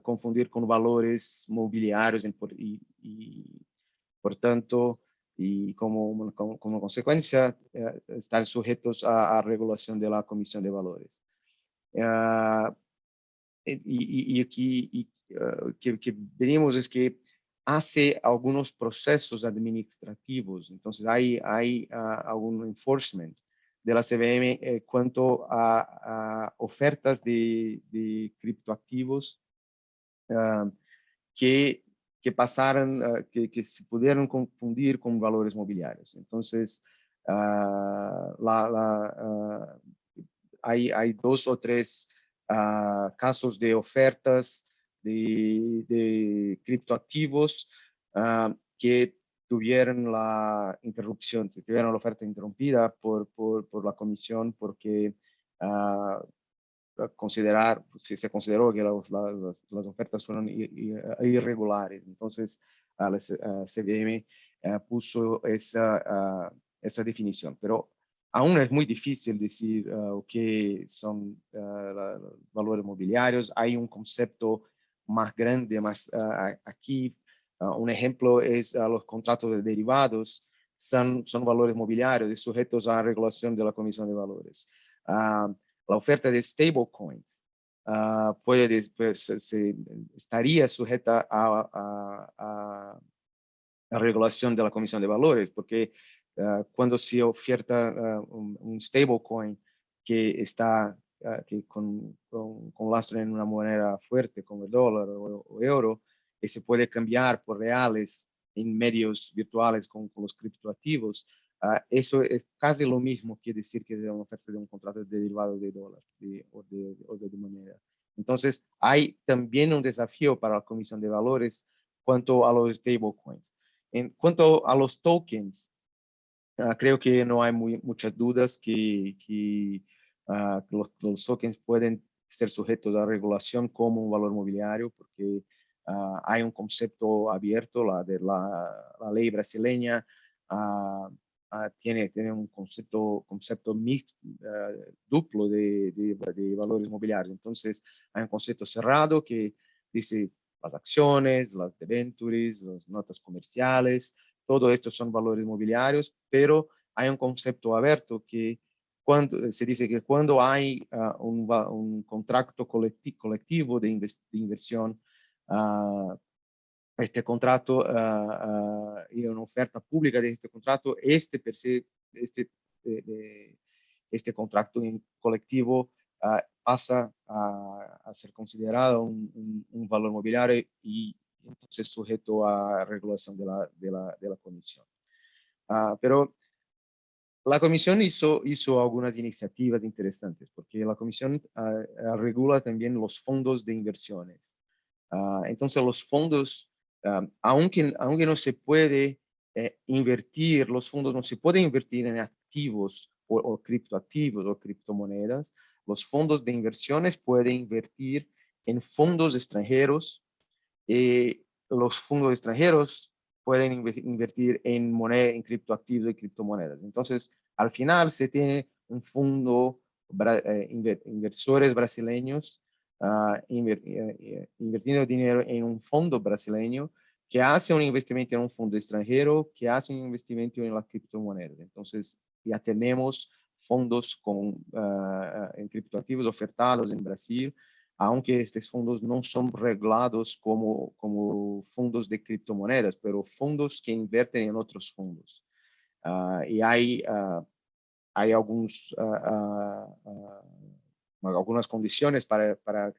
Speaker 4: confundir con valores mobiliarios y por tanto, y como consecuencia, están sujetos a regulación de la Comisión de Valores. Y aquí que venimos es que hace algunos procesos administrativos, entonces hay algún enforcement de la CVM cuanto a ofertas de criptoactivos que pasaron, que se pudieron confundir con valores mobiliarios. Entonces, hay 2 o 3 casos de ofertas de criptoactivos que tuvieron la interrupción, que tuvieron la oferta interrumpida por la comisión porque se consideró que las ofertas fueron irregulares. Entonces, la CVM puso esa definición. Pero aún es muy difícil decir qué son los valores mobiliarios. Hay un concepto más grande, más aquí. Un ejemplo es los contratos de derivados. Son valores mobiliarios y sujetos a regulación de la Comisión de Valores. La oferta de stablecoins estaría sujeta a regulación de la Comisión de Valores, porque cuando se oferta un stablecoin que está con lastro en una moneda fuerte como el dólar o euro, y se puede cambiar por reales en medios virtuales con los criptoactivos, eso es casi lo mismo que decir que es una oferta de un contrato de derivado de dólar o de moneda. Entonces, hay también un desafío para la Comisión de Valores cuanto a los stablecoins. En cuanto a los tokens, creo que no hay muchas dudas que los tokens pueden ser sujetos a regulación como un valor mobiliario, porque hay un concepto abierto, la ley brasileña tiene un concepto mixto, duplo de valores mobiliarios. Entonces, hay un concepto cerrado que dice las acciones, las debentures, las notas comerciales, todo esto son valores mobiliarios, pero hay un concepto abierto que se dice que cuando hay un contrato colectivo de inversión, este contrato y una oferta pública de este contrato, este contrato en colectivo pasa a ser considerado un valor mobiliario y entonces sujeto a regulación de la comisión. Pero la comisión hizo algunas iniciativas interesantes, porque la comisión regula también los fondos de inversiones. Entonces los fondos, aunque no se puede invertir, los fondos no se pueden invertir en activos o criptoactivos o criptomonedas, los fondos de inversiones pueden invertir en fondos extranjeros y los fondos extranjeros pueden invertir en moneda, en criptoactivos y criptomonedas. Entonces, al final se tiene un fondo, inversores brasileños invirtiendo dinero en un fondo brasileño que hace un investimento en un fondo extranjero, que hace un investimento en las criptomonedas. Entonces, ya tenemos fondos en criptoactivos ofertados en Brasil, aunque estos fondos no son reglados como fondos de criptomonedas, pero fondos que invierten en otros fondos. Y hay algunas condiciones para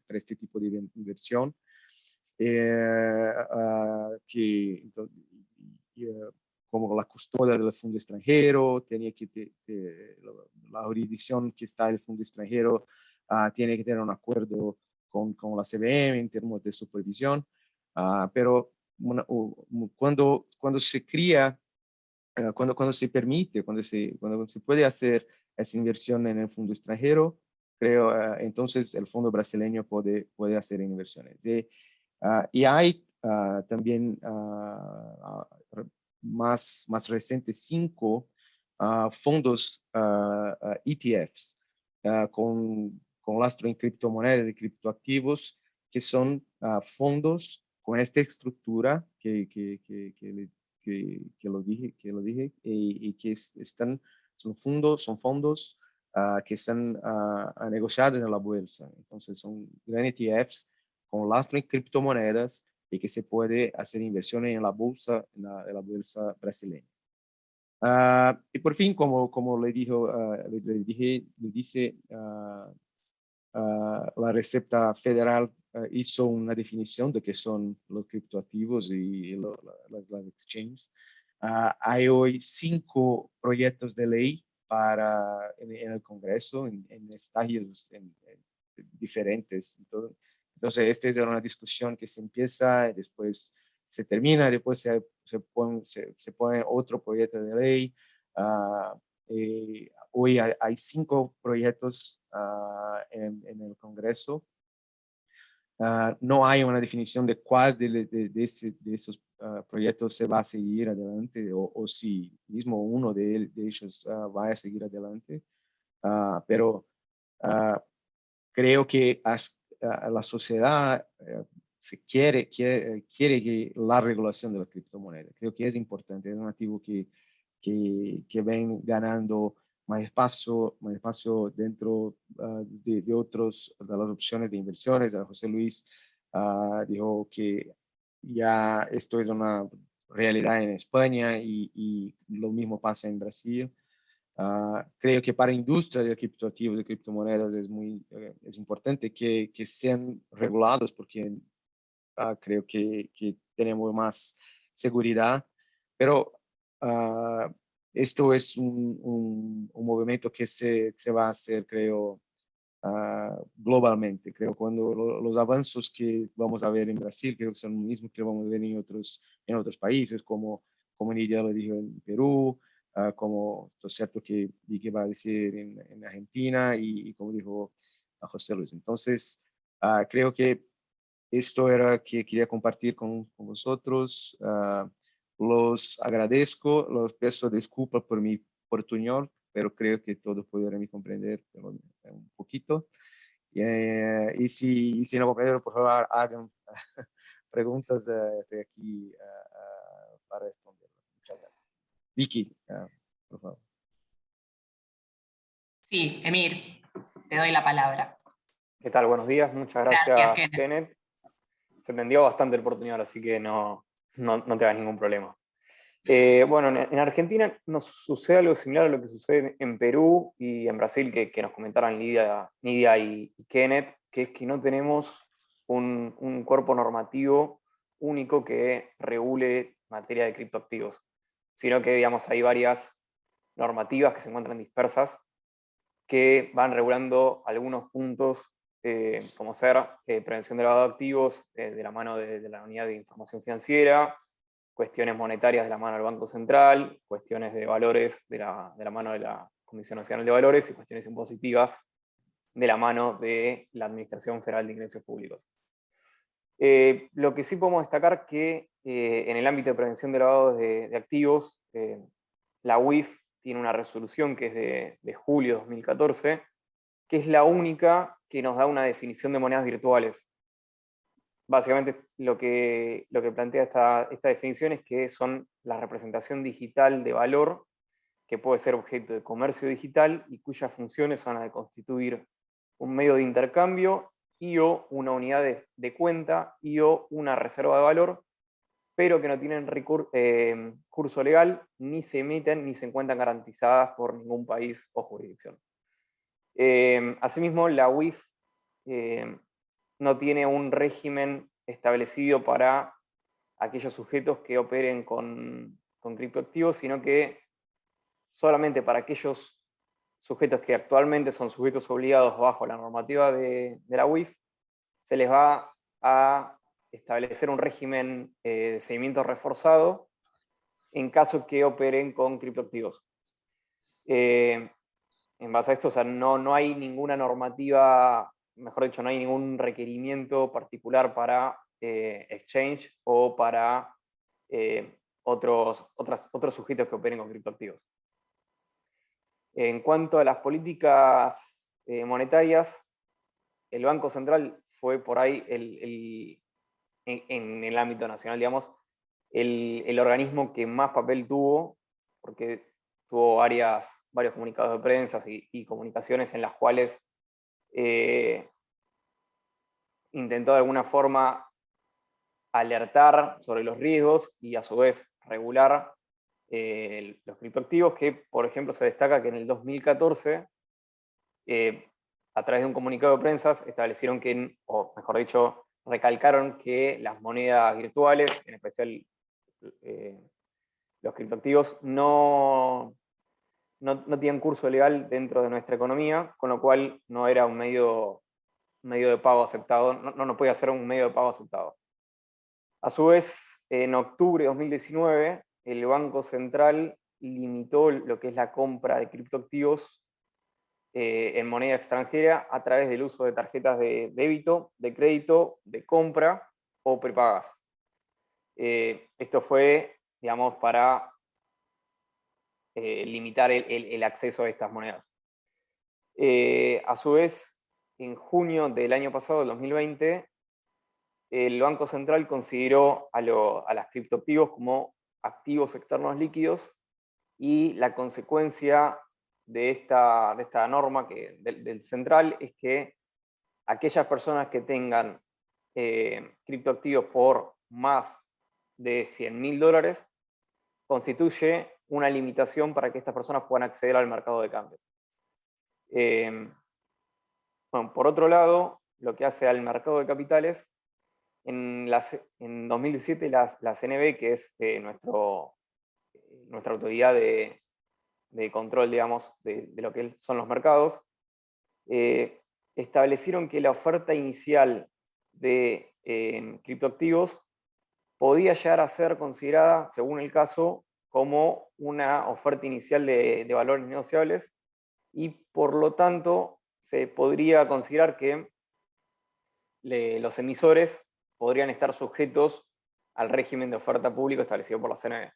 Speaker 4: este tipo de inversión. Como la custodia del fondo extranjero, tiene que la jurisdicción que está el fondo extranjero tiene que tener un acuerdo con la CVM en términos de supervisión, pero cuando se crea, cuando se permite, cuando se puede hacer esa inversión en el fondo extranjero, creo, entonces el fondo brasileño puede hacer inversiones. Y hay también más recientes 5 fondos ETFs con lastro en criptomonedas y criptoactivos, que son fondos con esta estructura que lo dije y que son fondos que están negociados en la bolsa. Entonces son gran ETFs con lastro en criptomonedas y que se puede hacer inversiones en la bolsa, en la bolsa brasileña. Y por fin, como le dice la Reserva Federal hizo una definición de qué son los criptoactivos y las exchanges. Hay hoy 5 proyectos de ley en el Congreso, en estadios diferentes. Entonces, esta es una discusión que se empieza y después se termina, después se pone otro proyecto de ley. Hoy hay 5 proyectos en el Congreso. No hay una definición de cuál de esos proyectos se va a seguir adelante o si mismo uno de ellos va a seguir adelante. Pero creo que la sociedad quiere que la regulación de la criptomoneda. Creo que es importante, es un activo que ven ganando más espacio dentro de las opciones de inversiones. José Luis dijo que ya esto es una realidad en España y lo mismo pasa en Brasil. Creo que para la industria de criptoactivos y criptomonedas es importante que sean regulados porque creo que tenemos más seguridad, pero esto es un movimiento que se va a hacer, creo, globalmente. Creo cuando los avances que vamos a ver en Brasil, creo que son los mismos que vamos a ver en otros países, como Nidia lo dijo en Perú, como es cierto que va a decir en Argentina y como dijo a José Luis. Entonces, creo que esto era que quería compartir con vosotros. Los agradezco, los pido disculpas por mi portuñol, pero creo que todos pudieron comprender un poquito. Y si no comprendieron, por favor, hagan preguntas. Estoy aquí para responder. Muchas gracias. Vicky, por favor.
Speaker 1: Sí, Emir, te doy la palabra.
Speaker 5: ¿Qué tal? Buenos días, muchas gracias,
Speaker 1: Kenneth.
Speaker 5: Kenneth. Se prendió bastante el portuñol, así que no te hagas ningún problema. Bueno, en Argentina nos sucede algo similar a lo que sucede en Perú y en Brasil, que nos comentaron Nidia y Kenneth, que es que no tenemos un cuerpo normativo único que regule materia de criptoactivos, sino que, digamos, hay varias normativas que se encuentran dispersas que van regulando algunos puntos, como ser prevención de lavado de activos de la mano de la Unidad de Información Financiera, cuestiones monetarias de la mano del Banco Central, cuestiones de valores de la mano de la Comisión Nacional de Valores y cuestiones impositivas de la mano de la Administración Federal de Ingresos Públicos. Lo que sí podemos destacar que en el ámbito de prevención de lavado de activos, la UIF tiene una resolución que es de julio de 2014, que es la única que nos da una definición de monedas virtuales. Básicamente lo que plantea esta definición es que son la representación digital de valor que puede ser objeto de comercio digital y cuyas funciones son las de constituir un medio de intercambio y o una unidad de cuenta y o una reserva de valor, pero que no tienen curso legal, ni se emiten ni se encuentran garantizadas por ningún país o jurisdicción. Asimismo, la UIF no tiene un régimen establecido para aquellos sujetos que operen con criptoactivos, sino que solamente para aquellos sujetos que actualmente son sujetos obligados bajo la normativa de la UIF, se les va a establecer un régimen de seguimiento reforzado en caso que operen con criptoactivos. En base a esto, o sea, no hay ninguna normativa, mejor dicho, no hay ningún requerimiento particular para exchange o para otros sujetos que operen con criptoactivos. En cuanto a las políticas monetarias, el Banco Central fue por ahí en el ámbito nacional, digamos, el organismo que más papel tuvo, porque tuvo varios comunicados de prensa y comunicaciones en las cuales intentó de alguna forma alertar sobre los riesgos y a su vez regular los criptoactivos, que por ejemplo se destaca que en el 2014, a través de un comunicado de prensa, establecieron que, o mejor dicho, recalcaron que las monedas virtuales, en especial los criptoactivos, no tienen curso legal dentro de nuestra economía, con lo cual no era un medio de pago aceptado, no podía ser un medio de pago aceptado. A su vez, en octubre de 2019, el Banco Central limitó lo que es la compra de criptoactivos en moneda extranjera a través del uso de tarjetas de débito, de crédito, de compra o prepagas. Esto fue, digamos, para limitar el acceso a estas monedas. A su vez, en junio del año pasado, del 2020, el Banco Central consideró a las criptoactivos como activos externos líquidos, y la consecuencia de esta norma del central es que aquellas personas que tengan criptoactivos por más de $100.000 constituye una limitación para que estas personas puedan acceder al mercado de cambios. Bueno, por otro lado, lo que hace al mercado de capitales, en 2017 la CNB, que es nuestra autoridad de control, digamos, de lo que son los mercados, establecieron que la oferta inicial de criptoactivos podía llegar a ser considerada, según el caso, como una oferta inicial de valores negociables, y por lo tanto se podría considerar que los emisores podrían estar sujetos al régimen de oferta pública establecido por la CNB.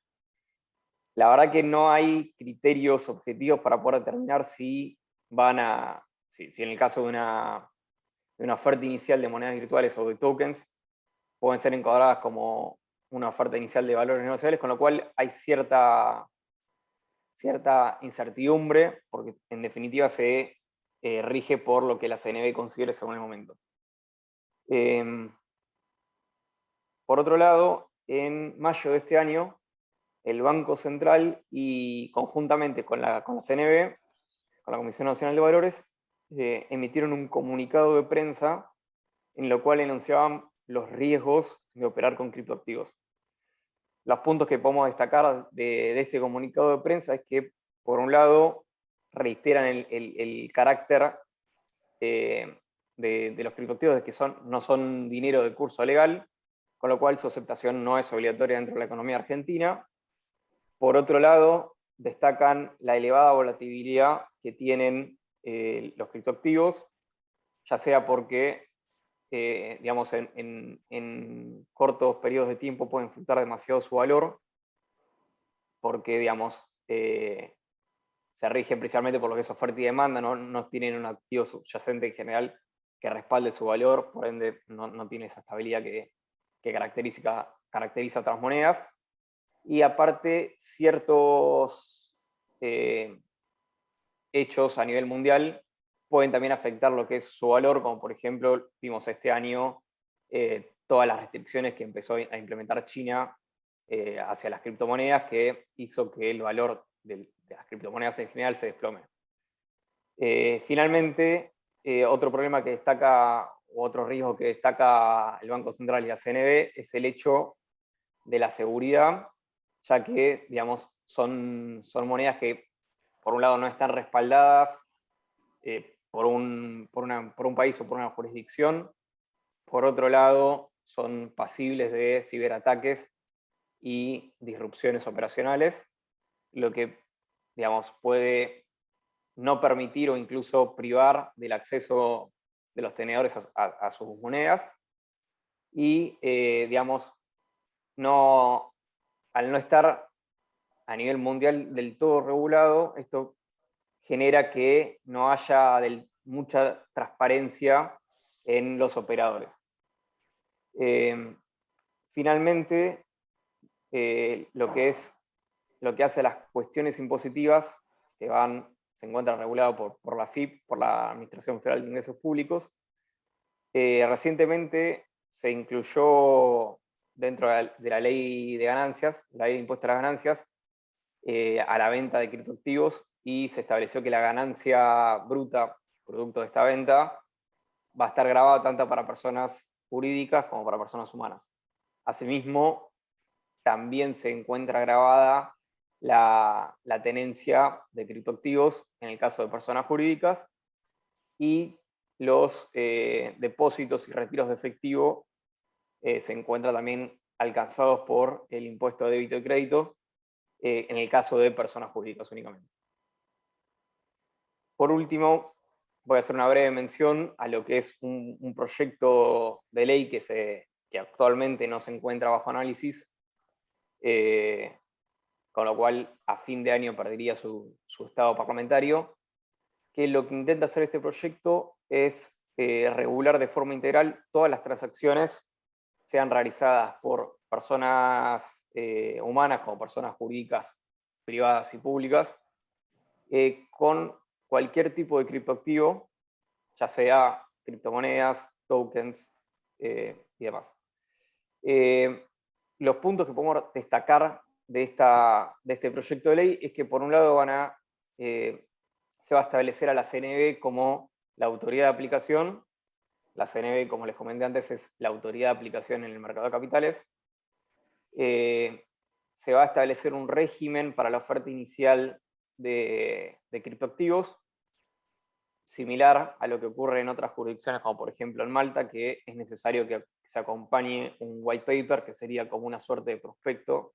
Speaker 5: La verdad que no hay criterios objetivos para poder determinar si en el caso de una oferta inicial de monedas virtuales o de tokens, pueden ser encuadradas como una oferta inicial de valores negociables, con lo cual hay cierta incertidumbre, porque en definitiva se rige por lo que la CNB considere según el momento. Por otro lado, en mayo de este año, el Banco Central y conjuntamente con la CNB, con la Comisión Nacional de Valores, emitieron un comunicado de prensa en lo cual enunciaban los riesgos de operar con criptoactivos. Los puntos que podemos destacar de este comunicado de prensa es que, por un lado, reiteran el carácter de los criptoactivos, de que no son dinero de curso legal, con lo cual su aceptación no es obligatoria dentro de la economía argentina. Por otro lado, destacan la elevada volatilidad que tienen los criptoactivos, ya sea porque digamos, en cortos periodos de tiempo pueden fluctuar demasiado su valor, porque digamos, se rigen principalmente por lo que es oferta y demanda, no tienen un activo subyacente en general que respalde su valor, por ende no tiene esa estabilidad que caracteriza otras monedas. Y aparte, ciertos hechos a nivel mundial pueden también afectar lo que es su valor, como por ejemplo vimos este año todas las restricciones que empezó a implementar China hacia las criptomonedas, que hizo que el valor de las criptomonedas en general se desplome. Finalmente, otro problema que destaca, o otro riesgo que destaca el Banco Central y la CNB, es el hecho de la seguridad, ya que, digamos, son monedas que, por un lado, no están respaldadas por un país o por una jurisdicción, por otro lado, son pasibles de ciberataques y disrupciones operacionales, lo que, digamos, puede no permitir o incluso privar del acceso de los tenedores a sus monedas. Y, digamos, al no estar a nivel mundial del todo regulado, esto genera que no haya mucha transparencia en los operadores. Finalmente, lo que hace las cuestiones impositivas que se encuentran reguladas por la FIP, por la Administración Federal de Ingresos Públicos. Recientemente se incluyó dentro de la ley de ganancias, la ley de impuesto a las ganancias, a la venta de criptoactivos, y se estableció que la ganancia bruta, producto de esta venta, va a estar grabada tanto para personas jurídicas como para personas humanas. Asimismo, también se encuentra grabada la tenencia de criptoactivos en el caso de personas jurídicas, y los depósitos y retiros de efectivo se encuentran también alcanzados por el impuesto de débito y crédito en el caso de personas jurídicas únicamente. Por último, voy a hacer una breve mención a lo que es un proyecto de ley que actualmente no se encuentra bajo análisis, con lo cual a fin de año perdería su estado parlamentario, que lo que intenta hacer este proyecto es regular de forma integral todas las transacciones, sean realizadas por personas humanas como personas jurídicas, privadas y públicas, con cualquier tipo de criptoactivo, ya sea criptomonedas, tokens y demás. Los puntos que podemos destacar de este proyecto de ley es que, por un lado, se va a establecer a la CNB como la autoridad de aplicación. La CNB, como les comenté antes, es la autoridad de aplicación en el mercado de capitales. Se va a establecer un régimen para la oferta inicial de criptoactivos, similar a lo que ocurre en otras jurisdicciones, como por ejemplo en Malta, que es necesario que se acompañe un white paper, que sería como una suerte de prospecto,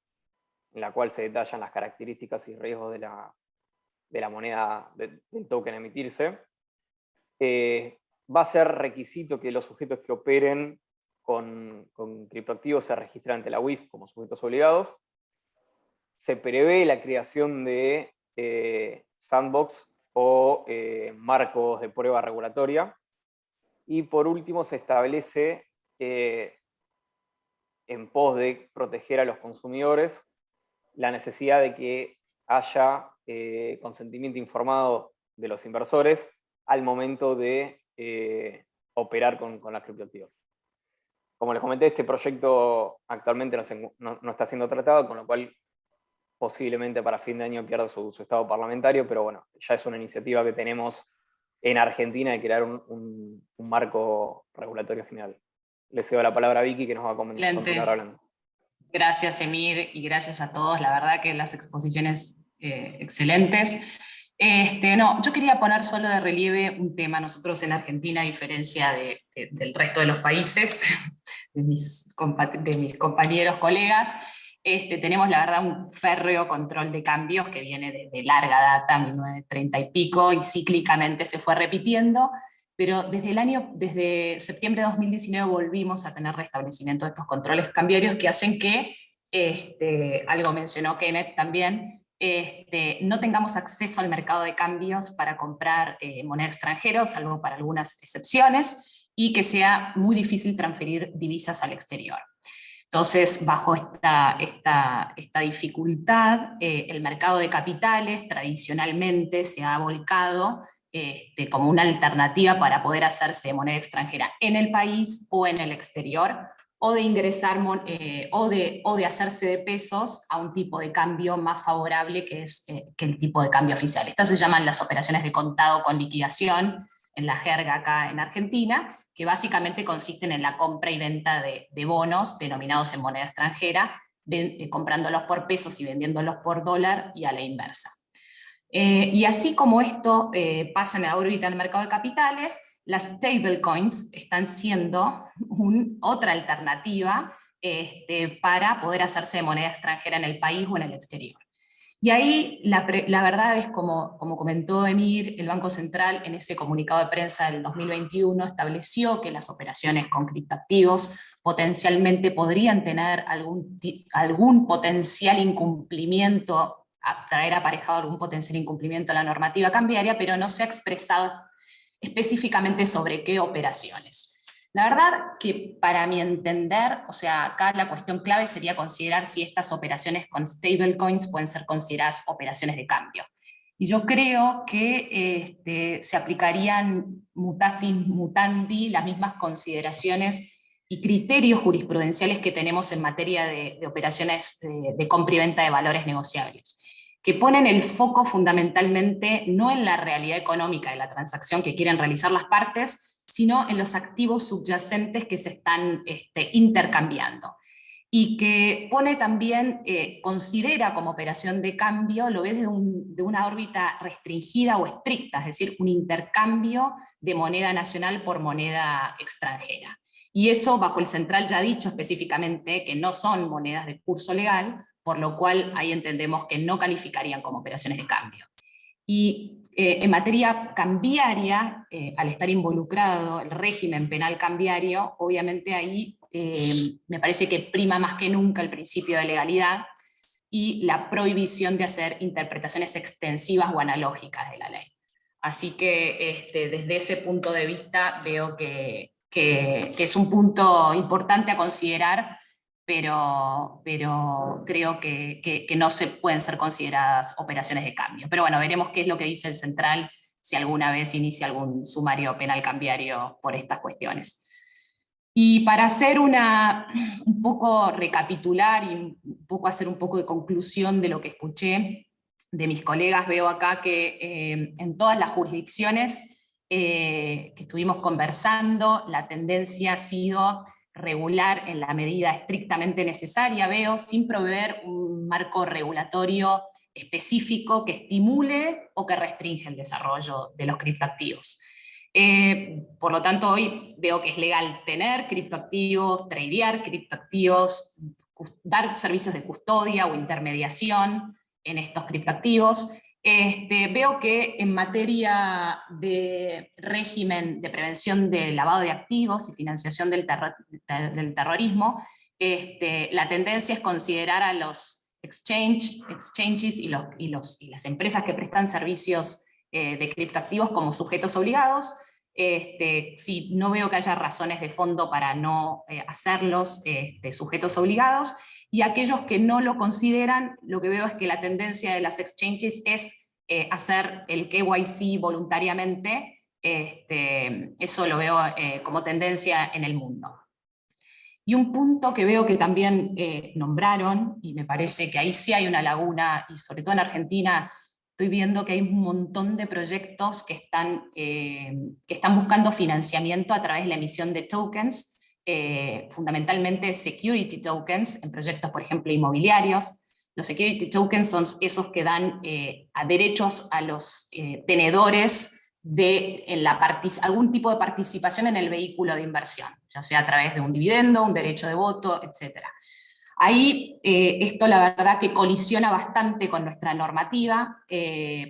Speaker 5: en la cual se detallan las características y riesgos de la moneda, del token a emitirse. Va a ser requisito que los sujetos que operen con criptoactivos se registren ante la UIF como sujetos obligados. Se prevé la creación de sandbox o marcos de prueba regulatoria. Y por último, se establece, en pos de proteger a los consumidores, la necesidad de que haya consentimiento informado de los inversores al momento de operar con las criptoactivos. Como les comenté, este proyecto actualmente no está siendo tratado, con lo cual posiblemente para fin de año pierda su estado parlamentario, pero bueno, ya es una iniciativa que tenemos en Argentina de crear un marco regulatorio general. Le cedo la palabra a Vicky, que nos va a continuar hablando.
Speaker 1: Gracias, Emir, y gracias a todos. La verdad que las exposiciones excelentes. Yo quería poner solo de relieve un tema. Nosotros en Argentina, a diferencia del resto de los países, de mis compañeros, colegas, tenemos la verdad un férreo control de cambios que viene desde larga data, 1930 y pico, y cíclicamente se fue repitiendo, pero desde septiembre de 2019 volvimos a tener restablecimiento de estos controles cambiarios que hacen que, algo mencionó Kenneth también, no tengamos acceso al mercado de cambios para comprar moneda extranjera, salvo para algunas excepciones, y que sea muy difícil transferir divisas al exterior. Entonces, bajo esta dificultad, el mercado de capitales tradicionalmente se ha volcado como una alternativa para poder hacerse de moneda extranjera en el país o en el exterior, o de ingresar o de hacerse de pesos a un tipo de cambio más favorable que es que el tipo de cambio oficial. Estas se llaman las operaciones de contado con liquidación, en la jerga acá en Argentina, que básicamente consisten en la compra y venta de bonos denominados en moneda extranjera, comprándolos por pesos y vendiéndolos por dólar, y a la inversa. Y así como esto pasa en la órbita del mercado de capitales, las stablecoins están siendo otra alternativa para poder hacerse de moneda extranjera en el país o en el exterior. Y ahí la verdad es, como comentó Emir, el Banco Central en ese comunicado de prensa del 2021 estableció que las operaciones con criptoactivos potencialmente podrían tener algún potencial incumplimiento, traer aparejado algún potencial incumplimiento a la normativa cambiaria, pero no se ha expresado específicamente sobre qué operaciones. La verdad que para mi entender, o sea, acá la cuestión clave sería considerar si estas operaciones con stablecoins pueden ser consideradas operaciones de cambio. Y yo creo que se aplicarían mutatis mutandi las mismas consideraciones y criterios jurisprudenciales que tenemos en materia de operaciones de compra y venta de valores negociables, que ponen el foco fundamentalmente no en la realidad económica de la transacción que quieren realizar las partes, sino en los activos subyacentes que se están intercambiando. Y que pone también, considera como operación de cambio, lo ves de una órbita restringida o estricta, es decir, un intercambio de moneda nacional por moneda extranjera. Y eso bajo el central ya dicho específicamente que no son monedas de curso legal, por lo cual ahí entendemos que no calificarían como operaciones de cambio. Y en materia cambiaria, al estar involucrado el régimen penal cambiario, obviamente ahí me parece que prima más que nunca el principio de legalidad y la prohibición de hacer interpretaciones extensivas o analógicas de la ley. Así que desde ese punto de vista veo que es un punto importante a considerar, pero creo que no se pueden ser consideradas operaciones de cambio. Pero bueno, veremos qué es lo que dice el central, si alguna vez inicia algún sumario penal cambiario por estas cuestiones. Y para hacer un poco recapitular y hacer un poco de conclusión de lo que escuché de mis colegas, veo acá que en todas las jurisdicciones que estuvimos conversando, la tendencia ha sido regular en la medida estrictamente necesaria, veo, sin proveer un marco regulatorio específico que estimule o que restringe el desarrollo de los criptoactivos. Por lo tanto, hoy veo que es legal tener criptoactivos, tradear criptoactivos, dar servicios de custodia o intermediación en estos criptoactivos. Veo que en materia de régimen de prevención del lavado de activos y financiación del terrorismo, la tendencia es considerar a los exchanges y las empresas que prestan servicios de criptoactivos como sujetos obligados. Sí, no veo que haya razones de fondo para no hacerlos sujetos obligados. Y aquellos que no lo consideran, lo que veo es que la tendencia de las exchanges es hacer el KYC voluntariamente. Eso lo veo como tendencia en el mundo. Y un punto que veo que también nombraron, y me parece que ahí sí hay una laguna, y sobre todo en Argentina estoy viendo que hay un montón de proyectos que están buscando financiamiento a través de la emisión de tokens, fundamentalmente security tokens, en proyectos, por ejemplo, inmobiliarios. Los security tokens son esos que dan a derechos a los tenedores de algún tipo de participación en el vehículo de inversión, ya sea a través de un dividendo, un derecho de voto, etc. Ahí esto la verdad que colisiona bastante con nuestra normativa,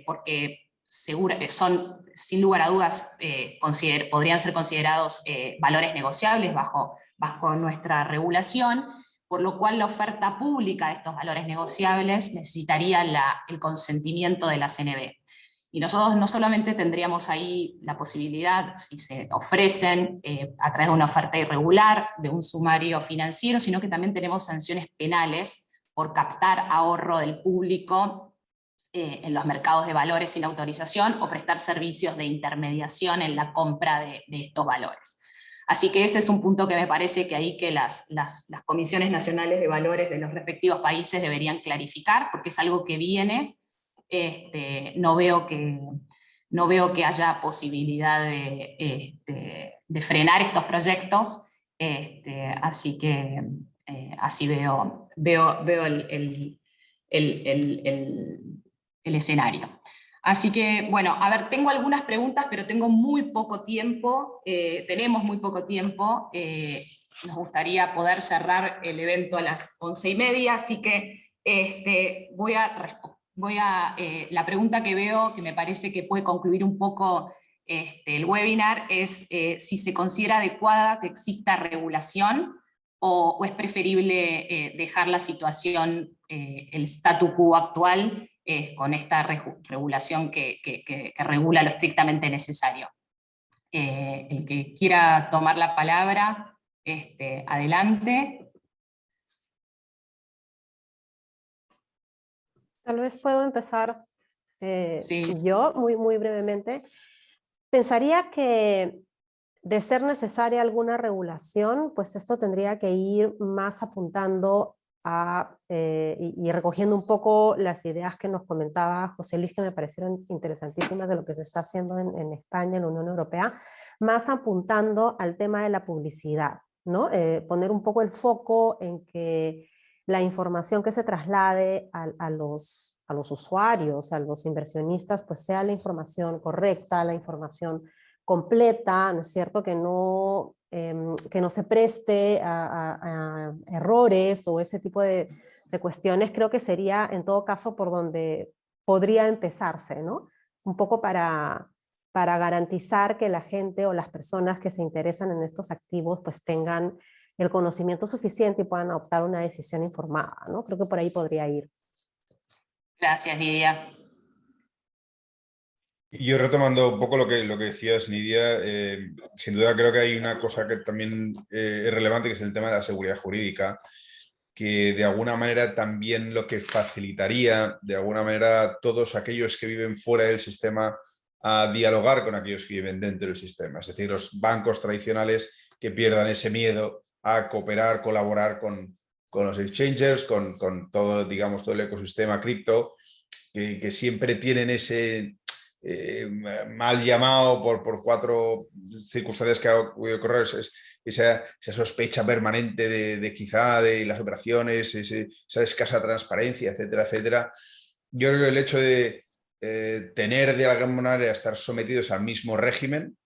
Speaker 1: porque son, sin lugar a dudas, podrían ser considerados valores negociables bajo nuestra regulación, por lo cual la oferta pública de estos valores negociables necesitaría el consentimiento de la CNB. Y nosotros no solamente tendríamos ahí la posibilidad, si se ofrecen a través de una oferta irregular, de un sumario financiero, sino que también tenemos sanciones penales por captar ahorro del público en los mercados de valores sin autorización o prestar servicios de intermediación en la compra de estos valores. Así que ese es un punto que me parece que ahí que las comisiones nacionales de valores de los respectivos países deberían clarificar, porque es algo que viene. No veo que haya posibilidad de frenar estos proyectos, así que así veo el escenario. Así que, bueno, a ver, tengo algunas preguntas, pero tengo muy poco tiempo, tenemos muy poco tiempo, nos gustaría poder cerrar el evento a las 11:30, así que la pregunta que veo, que me parece que puede concluir un poco el webinar, es si se considera adecuada que exista regulación o es preferible dejar la situación, el statu quo actual, con esta regulación que regula lo estrictamente necesario. El que quiera tomar la palabra, adelante.
Speaker 2: Tal vez puedo empezar
Speaker 1: Sí.
Speaker 2: yo muy brevemente. Pensaría que de ser necesaria alguna regulación, pues esto tendría que ir más apuntando a, y recogiendo un poco las ideas que nos comentaba José Luis, que me parecieron interesantísimas de lo que se está haciendo en España, en la Unión Europea, más apuntando al tema de la publicidad, ¿no? Poner un poco el foco en que la información que se traslade a los usuarios, a los inversionistas, pues sea la información correcta, la información completa, ¿no es cierto? Que no se preste a errores o ese tipo de cuestiones. Creo que sería en todo caso por donde podría empezarse, ¿no? Un poco para garantizar que la gente o las personas que se interesan en estos activos pues tengan el conocimiento suficiente y puedan adoptar una decisión informada, ¿no? Creo que por ahí podría ir.
Speaker 1: Gracias, Lidia.
Speaker 3: Y yo retomando un poco lo que decías, Nidia, sin duda creo que hay una cosa que también es relevante, que es el tema de la seguridad jurídica, que de alguna manera también lo que facilitaría, de alguna manera, a todos aquellos que viven fuera del sistema a dialogar con aquellos que viven dentro del sistema. Es decir, los bancos tradicionales que pierdan ese miedo a cooperar, colaborar con los exchanges, con todo, digamos, todo el ecosistema cripto, que siempre tienen ese mal llamado por cuatro circunstancias que ha podido ocurrir, esa sospecha permanente de quizá de las operaciones, esa escasa transparencia, etcétera, etcétera. Yo creo que el hecho de tener de alguna manera estar sometidos al mismo régimen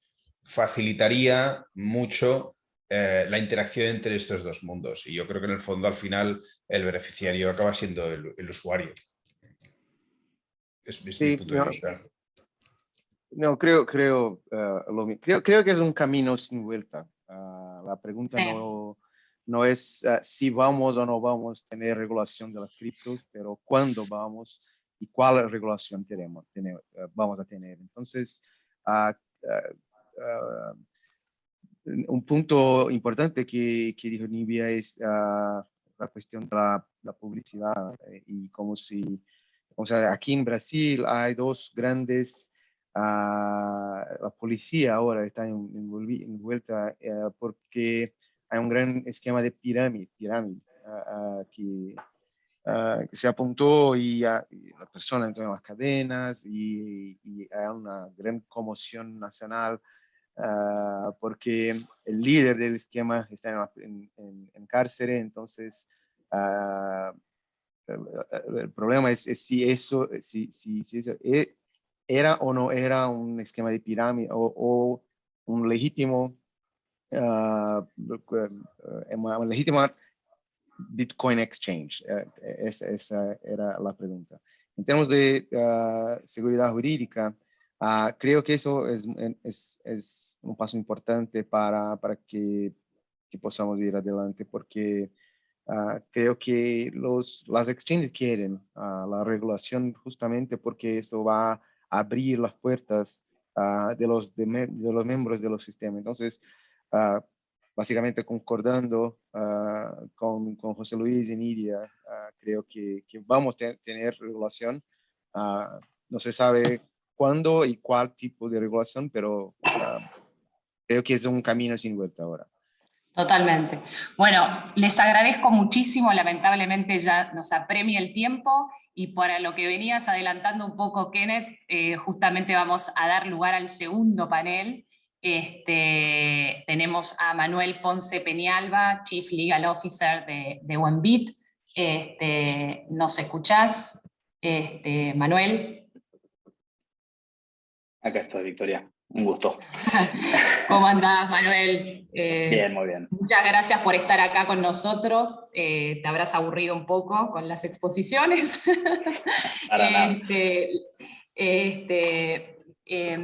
Speaker 3: facilitaría mucho la interacción entre estos dos mundos. Y yo creo que en el fondo al final el beneficiario acaba siendo el usuario. Es mi
Speaker 4: Sí,
Speaker 3: punto de vista.
Speaker 4: no, creo que es un camino sin vuelta. La pregunta
Speaker 1: Sí.
Speaker 4: no es si vamos o no vamos a tener regulación de las criptos, pero cuándo vamos y cuál regulación vamos a tener. Entonces, un punto importante que dijo Nivia es la cuestión de la publicidad y como si, o sea, aquí en Brasil hay dos grandes, la policía ahora está envuelta porque hay un gran esquema de pirámide que se apuntó y la persona entró en las cadenas y hay una gran conmoción nacional porque el líder del esquema está en cárcel, entonces el problema es si eso era o no era un esquema de pirámide o un legítimo, una legítima Bitcoin Exchange. Esa era la pregunta. En términos de seguridad jurídica, creo que eso es un paso importante para que podamos ir adelante, porque creo que las exchanges quieren la regulación justamente porque esto va a abrir las puertas de los miembros de los sistemas. Entonces, básicamente concordando con José Luis y Nidia, creo que vamos a tener regulación. No se sabe cuándo y cuál tipo de regulación, pero creo que es un camino sin vuelta ahora.
Speaker 1: Totalmente. Bueno, les agradezco muchísimo, lamentablemente ya nos apremia el tiempo y para lo que venías adelantando un poco, Kenneth, justamente vamos a dar lugar al segundo panel. Tenemos a Manuel Ponce Peñalba, Chief Legal Officer de OneBit. ¿Nos escuchás, Manuel?
Speaker 6: Acá estoy, Victoria. Un gusto.
Speaker 1: ¿Cómo andás, Manuel?
Speaker 6: Bien, muy bien.
Speaker 1: Muchas gracias por estar acá con nosotros. Te habrás aburrido un poco con las exposiciones.
Speaker 6: Para nada.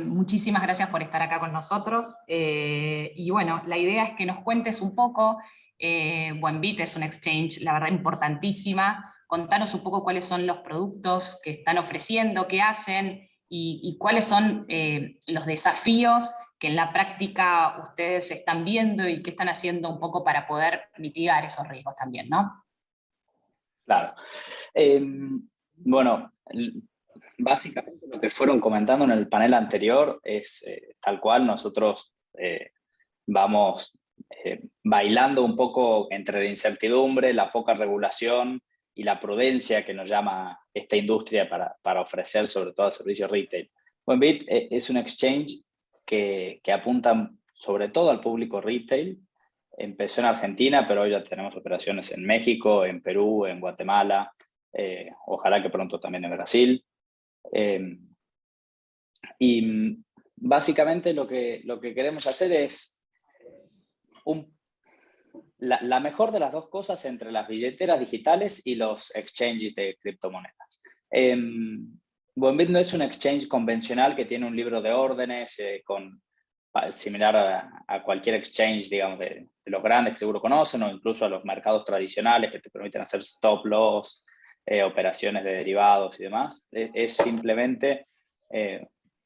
Speaker 1: Muchísimas gracias por estar acá con nosotros. Y bueno, la idea es que nos cuentes un poco. OneBit es una exchange, la verdad, importantísima. Contanos un poco cuáles son los productos que están ofreciendo, qué hacen y cuáles son los desafíos que en la práctica ustedes están viendo y qué están haciendo un poco para poder mitigar esos riesgos también, ¿no?
Speaker 6: Claro. Bueno, básicamente lo que fueron comentando en el panel anterior es tal cual. Nosotros vamos bailando un poco entre la incertidumbre, la poca regulación y la prudencia que nos llama esta industria para ofrecer sobre todo servicios retail. OneBit es un exchange que apunta sobre todo al público retail. Empezó en Argentina, pero hoy ya tenemos operaciones en México, en Perú, en Guatemala, ojalá que pronto también en Brasil. Y básicamente lo que queremos hacer es la mejor de las dos cosas entre las billeteras digitales y los exchanges de criptomonedas. OneBit no es un exchange convencional que tiene un libro de órdenes similar a cualquier exchange, digamos, de los grandes que seguro conocen, o incluso a los mercados tradicionales que te permiten hacer stop loss, operaciones de derivados y demás. Es simplemente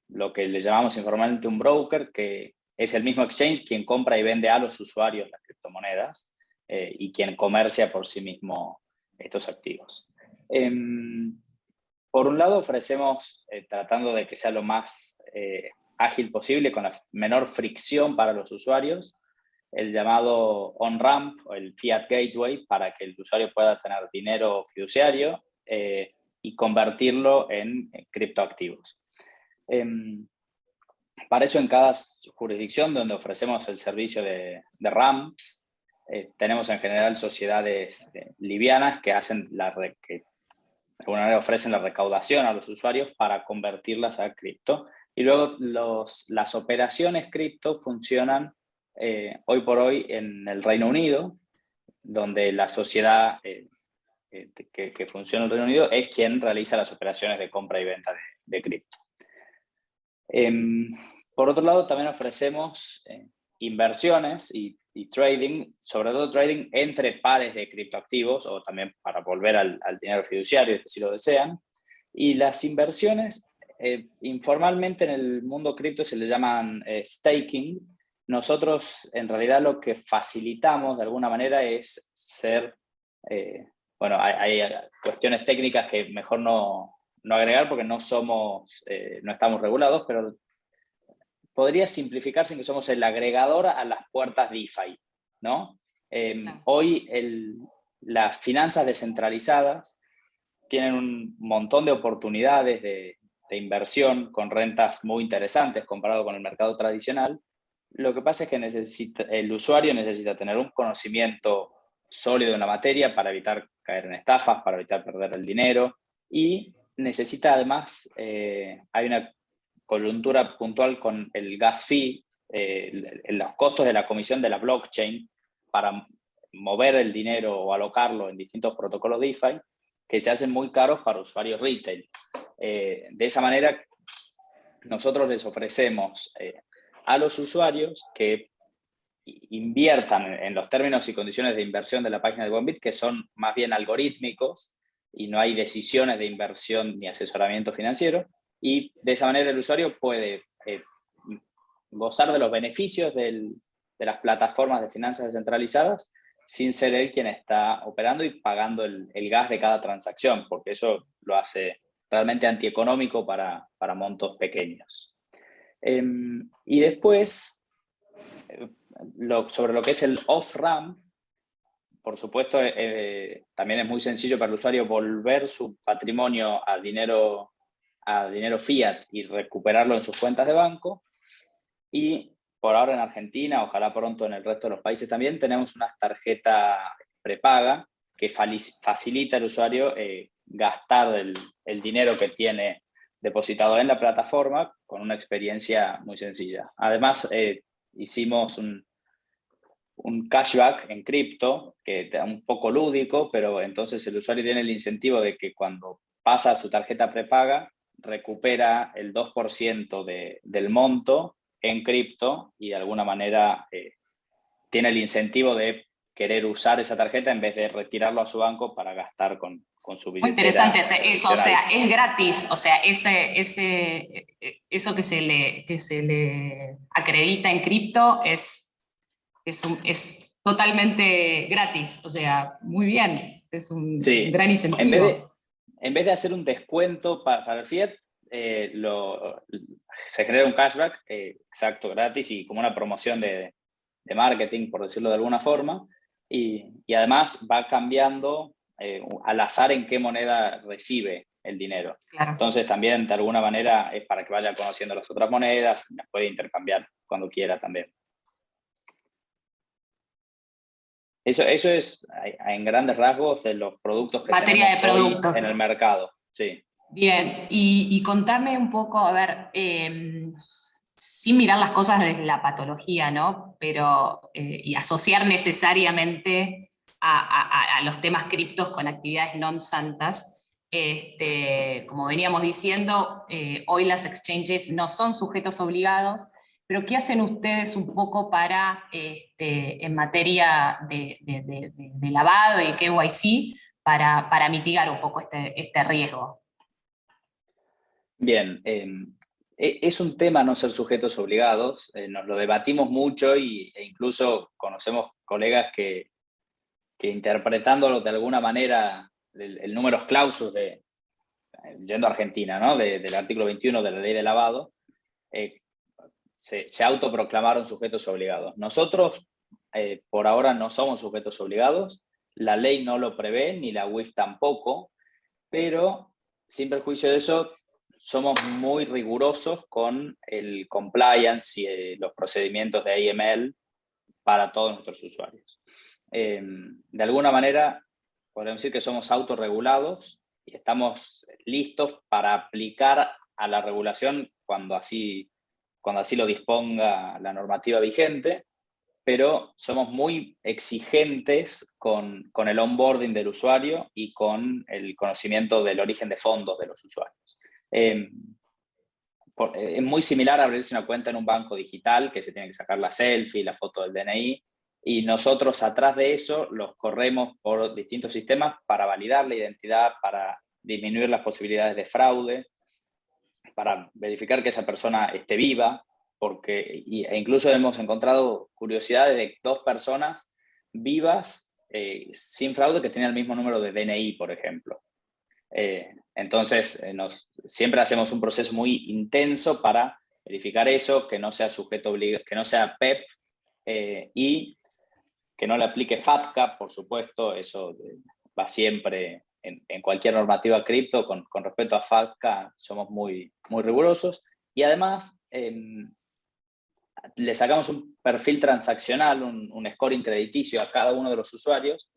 Speaker 6: lo que le llamamos informalmente un broker, que es el mismo exchange quien compra y vende a los usuarios las criptomonedas y quien comercia por sí mismo estos activos. Por un lado ofrecemos, tratando de que sea lo más ágil posible, con la menor fricción para los usuarios, el llamado on-ramp o el Fiat Gateway, para que el usuario pueda tener dinero fiduciario y convertirlo en criptoactivos. Para eso, en cada jurisdicción donde ofrecemos el servicio de ramps, tenemos en general sociedades livianas que hacen que de alguna manera ofrecen la recaudación a los usuarios para convertirlas a cripto. Y luego las operaciones cripto funcionan hoy por hoy en el Reino Unido, donde la sociedad que funciona en el Reino Unido es quien realiza las operaciones de compra y venta de cripto. Por otro lado, también ofrecemos inversiones y trading, sobre todo trading entre pares de criptoactivos, o también para volver al dinero fiduciario si lo desean. Y las inversiones, informalmente en el mundo cripto se le llaman staking. Nosotros en realidad lo que facilitamos de alguna manera es bueno, hay cuestiones técnicas que mejor no agregar porque no estamos regulados, pero podría simplificarse en que somos el agregador a las puertas DeFi, ¿no? Hoy las finanzas descentralizadas tienen un montón de oportunidades de inversión con rentas muy interesantes comparado con el mercado tradicional. Lo que pasa es que el usuario necesita tener un conocimiento sólido en la materia para evitar caer en estafas, para evitar perder el dinero, y necesita además, hay una coyuntura puntual con el gas fee, los costos de la comisión de la blockchain para mover el dinero o alocarlo en distintos protocolos DeFi que se hacen muy caros para usuarios retail. De esa manera, nosotros les ofrecemos a los usuarios que inviertan en los términos y condiciones de inversión de la página de Buenbit, que son más bien algorítmicos y no hay decisiones de inversión ni asesoramiento financiero, y de esa manera el usuario puede gozar de los beneficios de las plataformas de finanzas descentralizadas sin ser él quien está operando y pagando el gas de cada transacción, porque eso lo hace realmente antieconómico para montos pequeños. Y después, sobre lo que es el off-ramp, por supuesto, también es muy sencillo para el usuario volver su patrimonio a dinero fiat y recuperarlo en sus cuentas de banco. Y por ahora en Argentina, ojalá pronto en el resto de los países también, tenemos una tarjeta prepaga que facilita al usuario gastar el dinero que tiene depositado en la plataforma con una experiencia muy sencilla. Además, hicimos un cashback en cripto, que es un poco lúdico, pero entonces el usuario tiene el incentivo de que cuando pasa su tarjeta prepaga, recupera el 2% del monto en cripto y de alguna manera tiene el incentivo de querer usar esa tarjeta en vez de retirarlo a su banco para gastar con su billetera.
Speaker 1: Muy interesante eso, o sea, es gratis, o sea, eso que se le acredita en cripto es totalmente gratis, o sea, muy bien, es un gran incentivo.
Speaker 6: En vez de hacer un descuento para el fiat, se genera un cashback exacto, gratis y como una promoción de marketing, por decirlo de alguna forma, y además va cambiando al azar en qué moneda recibe el dinero.
Speaker 1: Claro.
Speaker 6: Entonces también de alguna manera es para que vaya conociendo las otras monedas, las puede intercambiar cuando quiera también. Eso es en grandes rasgos de los productos que tenemos hoy en el mercado. Sí.
Speaker 1: Bien, y contame un poco, a ver, sin mirar las cosas desde la patología, ¿no? Pero, y asociar necesariamente a los temas criptos con actividades non-santas. Como veníamos diciendo, hoy las exchanges no son sujetos obligados, pero ¿qué hacen ustedes un poco para, en materia de lavado y KYC, para mitigar un poco este riesgo?
Speaker 6: Bien, es un tema no ser sujetos obligados, nos lo debatimos mucho e incluso conocemos colegas que interpretándolo de alguna manera, el numerus clausus yendo a Argentina, ¿no? Del artículo 21 de la ley de lavado, se autoproclamaron sujetos obligados. Nosotros, por ahora, no somos sujetos obligados, la ley no lo prevé, ni la UIF tampoco, pero sin perjuicio de eso, somos muy rigurosos con el compliance y los procedimientos de AML para todos nuestros usuarios. De alguna manera, podemos decir que somos autorregulados y estamos listos para aplicar a la regulación cuando así lo disponga la normativa vigente, pero somos muy exigentes con el onboarding del usuario y con el conocimiento del origen de fondos de los usuarios. Es muy similar a abrirse una cuenta en un banco digital, que se tiene que sacar la selfie, la foto del DNI, y nosotros atrás de eso los corremos por distintos sistemas para validar la identidad, para disminuir las posibilidades de fraude, para verificar que esa persona esté viva, e incluso hemos encontrado curiosidades de 2 personas vivas sin fraude que tenían el mismo número de DNI, por ejemplo. Entonces, siempre hacemos un proceso muy intenso para verificar eso, que no sea sujeto obligado, que no sea PEP y que no le aplique FATCA, por supuesto, eso va siempre en cualquier normativa cripto, con respecto a FATCA somos muy, muy rigurosos y además le sacamos un perfil transaccional, un scoring crediticio a cada uno de los usuarios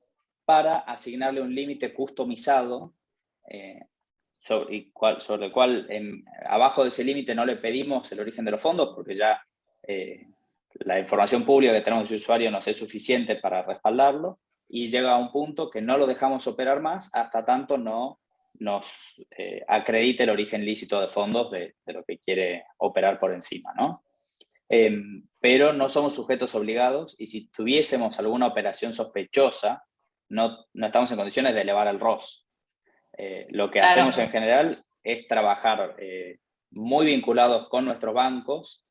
Speaker 6: para asignarle un límite customizado sobre el cual abajo de ese límite no le pedimos el origen de los fondos porque ya la información pública que tenemos de ese usuario nos es suficiente para respaldarlo, y llega a un punto que no lo dejamos operar más hasta tanto no nos acredite el origen lícito de fondos de lo que quiere operar por encima, ¿no? Pero no somos sujetos obligados, y si tuviésemos alguna operación sospechosa, no estamos en condiciones de elevar el ROS. Lo que hacemos en general es trabajar muy vinculados con nuestros bancos,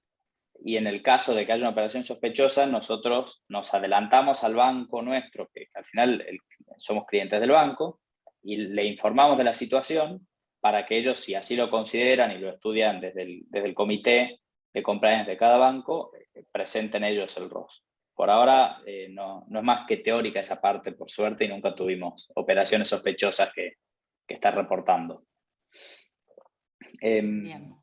Speaker 6: y en el caso de que haya una operación sospechosa, nosotros nos adelantamos al banco nuestro, que al final somos clientes del banco, y le informamos de la situación para que ellos, si así lo consideran y lo estudian desde el comité de compliance de cada banco, presenten ellos el ROS. Por ahora no es más que teórica esa parte, por suerte, y nunca tuvimos operaciones sospechosas que estar reportando.
Speaker 1: Bien.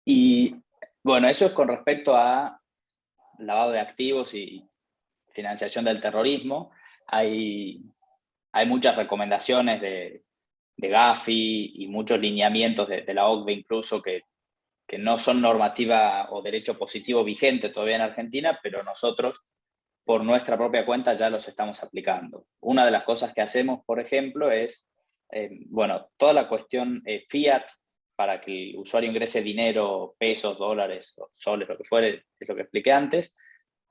Speaker 6: Y bueno, eso es con respecto a lavado de activos y financiación del terrorismo. Hay muchas recomendaciones de Gafi y muchos lineamientos de la OCDE incluso que no son normativa o derecho positivo vigente todavía en Argentina, pero nosotros por nuestra propia cuenta ya los estamos aplicando. Una de las cosas que hacemos, por ejemplo, es bueno, toda la cuestión fiat, para que el usuario ingrese dinero, pesos, dólares, soles, lo que fuere, es lo que expliqué antes.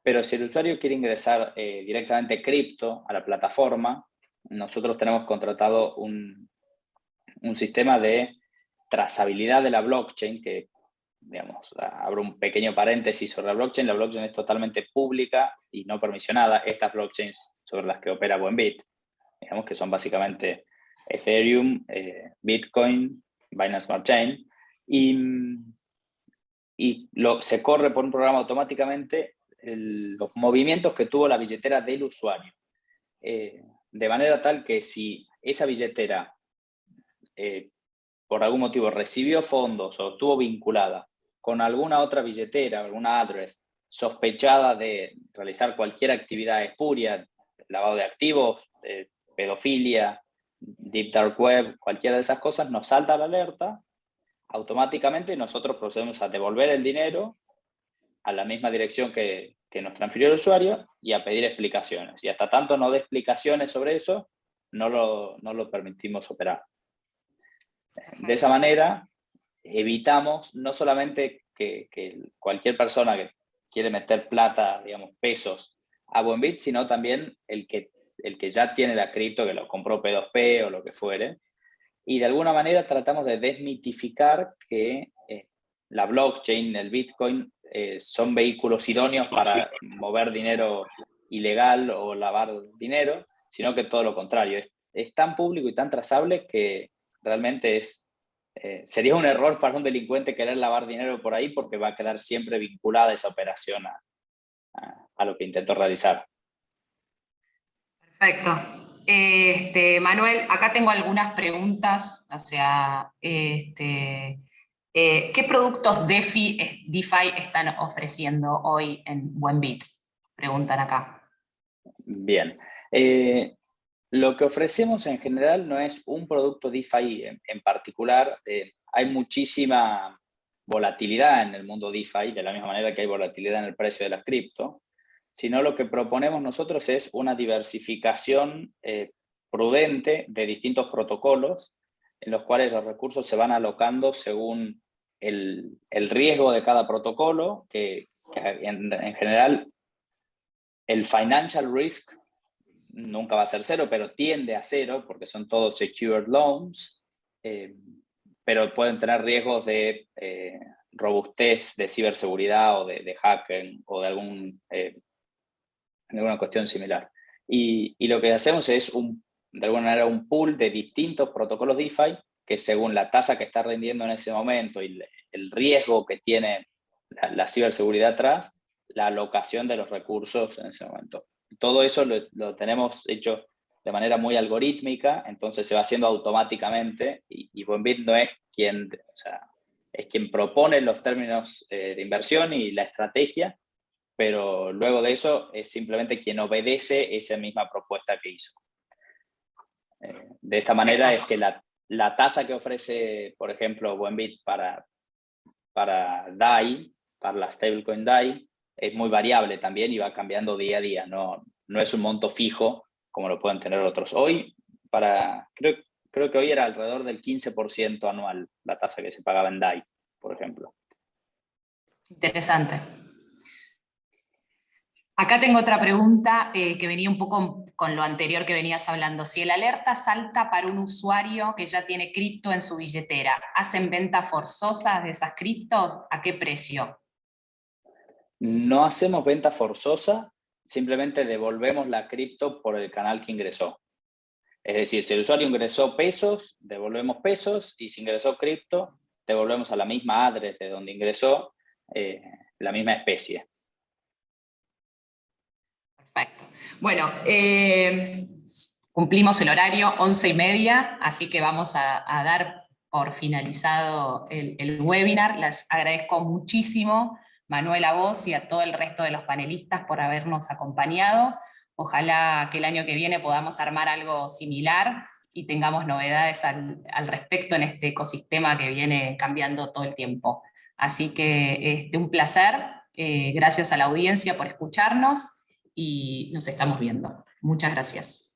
Speaker 6: Pero si el usuario quiere ingresar directamente cripto a la plataforma, nosotros tenemos contratado un sistema de trazabilidad de la blockchain, que, digamos, abro un pequeño paréntesis sobre la blockchain es totalmente pública y no permisionada. Estas blockchains sobre las que opera Buenbit, digamos que son básicamente Ethereum, Bitcoin, Binance Smart Chain, y se corre por un programa automáticamente los movimientos que tuvo la billetera del usuario. De manera tal que si esa billetera por algún motivo recibió fondos o estuvo vinculada con alguna otra billetera, alguna address sospechada de realizar cualquier actividad espuria, lavado de activos, pedofilia, deep dark web, cualquiera de esas cosas, nos salta la alerta automáticamente, y nosotros procedemos a devolver el dinero a la misma dirección que nos transfirió el usuario y a pedir explicaciones. Y hasta tanto no dé explicaciones sobre eso, no lo permitimos operar. De esa manera evitamos no solamente que cualquier persona que quiere meter plata, digamos, pesos a Buenbit, sino también el que ya tiene la cripto, que lo compró P2P o lo que fuere. Y de alguna manera tratamos de desmitificar que la blockchain, el Bitcoin, son vehículos idóneos para mover dinero ilegal o lavar dinero, sino que todo lo contrario. Es tan público y tan trazable que realmente sería un error para un delincuente querer lavar dinero por ahí, porque va a quedar siempre vinculada esa operación a lo que intentó realizar.
Speaker 1: Perfecto. Manuel, acá tengo algunas preguntas, o sea, ¿qué productos DeFi están ofreciendo hoy en Buenbit? Preguntan acá.
Speaker 6: Bien. Lo que ofrecemos en general no es un producto DeFi en particular. Hay muchísima volatilidad en el mundo DeFi, de la misma manera que hay volatilidad en el precio de las cripto, sino lo que proponemos nosotros es una diversificación prudente de distintos protocolos, en los cuales los recursos se van alocando según el riesgo de cada protocolo, que en general el financial risk nunca va a ser cero, pero tiende a cero, porque son todos secured loans, pero pueden tener riesgos de robustez, de ciberseguridad o de hacking o de alguna cuestión similar. Y lo que hacemos es, de alguna manera, un pool de distintos protocolos DeFi que, según la tasa que está rindiendo en ese momento y el riesgo que tiene la ciberseguridad atrás, la alocación de los recursos en ese momento. Todo eso lo tenemos hecho de manera muy algorítmica, entonces se va haciendo automáticamente, y Buenbit no es quien, o sea, es quien propone los términos de inversión y la estrategia, pero luego de eso es simplemente quien obedece esa misma propuesta que hizo. De esta manera es que la tasa que ofrece, por ejemplo, Buenbit para DAI, para la stablecoin DAI, es muy variable también y va cambiando día a día. No no es un monto fijo como lo pueden tener otros. Hoy, creo que hoy era alrededor del 15% anual la tasa que se pagaba en DAI, por ejemplo.
Speaker 1: Interesante. Acá tengo otra pregunta que venía un poco con lo anterior que venías hablando. Si el alerta salta para un usuario que ya tiene cripto en su billetera, ¿hacen ventas forzosas de esas criptos? ¿A qué precio?
Speaker 6: No hacemos venta forzosa, simplemente devolvemos la cripto por el canal que ingresó. Es decir, si el usuario ingresó pesos, devolvemos pesos, y si ingresó cripto, devolvemos a la misma address de donde ingresó la misma especie.
Speaker 1: Perfecto. Bueno, cumplimos el horario, 11:30, así que vamos a dar por finalizado el webinar. Les agradezco muchísimo, Manuel, a vos y a todo el resto de los panelistas por habernos acompañado. Ojalá que el año que viene podamos armar algo similar y tengamos novedades al respecto en este ecosistema que viene cambiando todo el tiempo. Así que un placer, gracias a la audiencia por escucharnos y nos estamos viendo. Muchas gracias.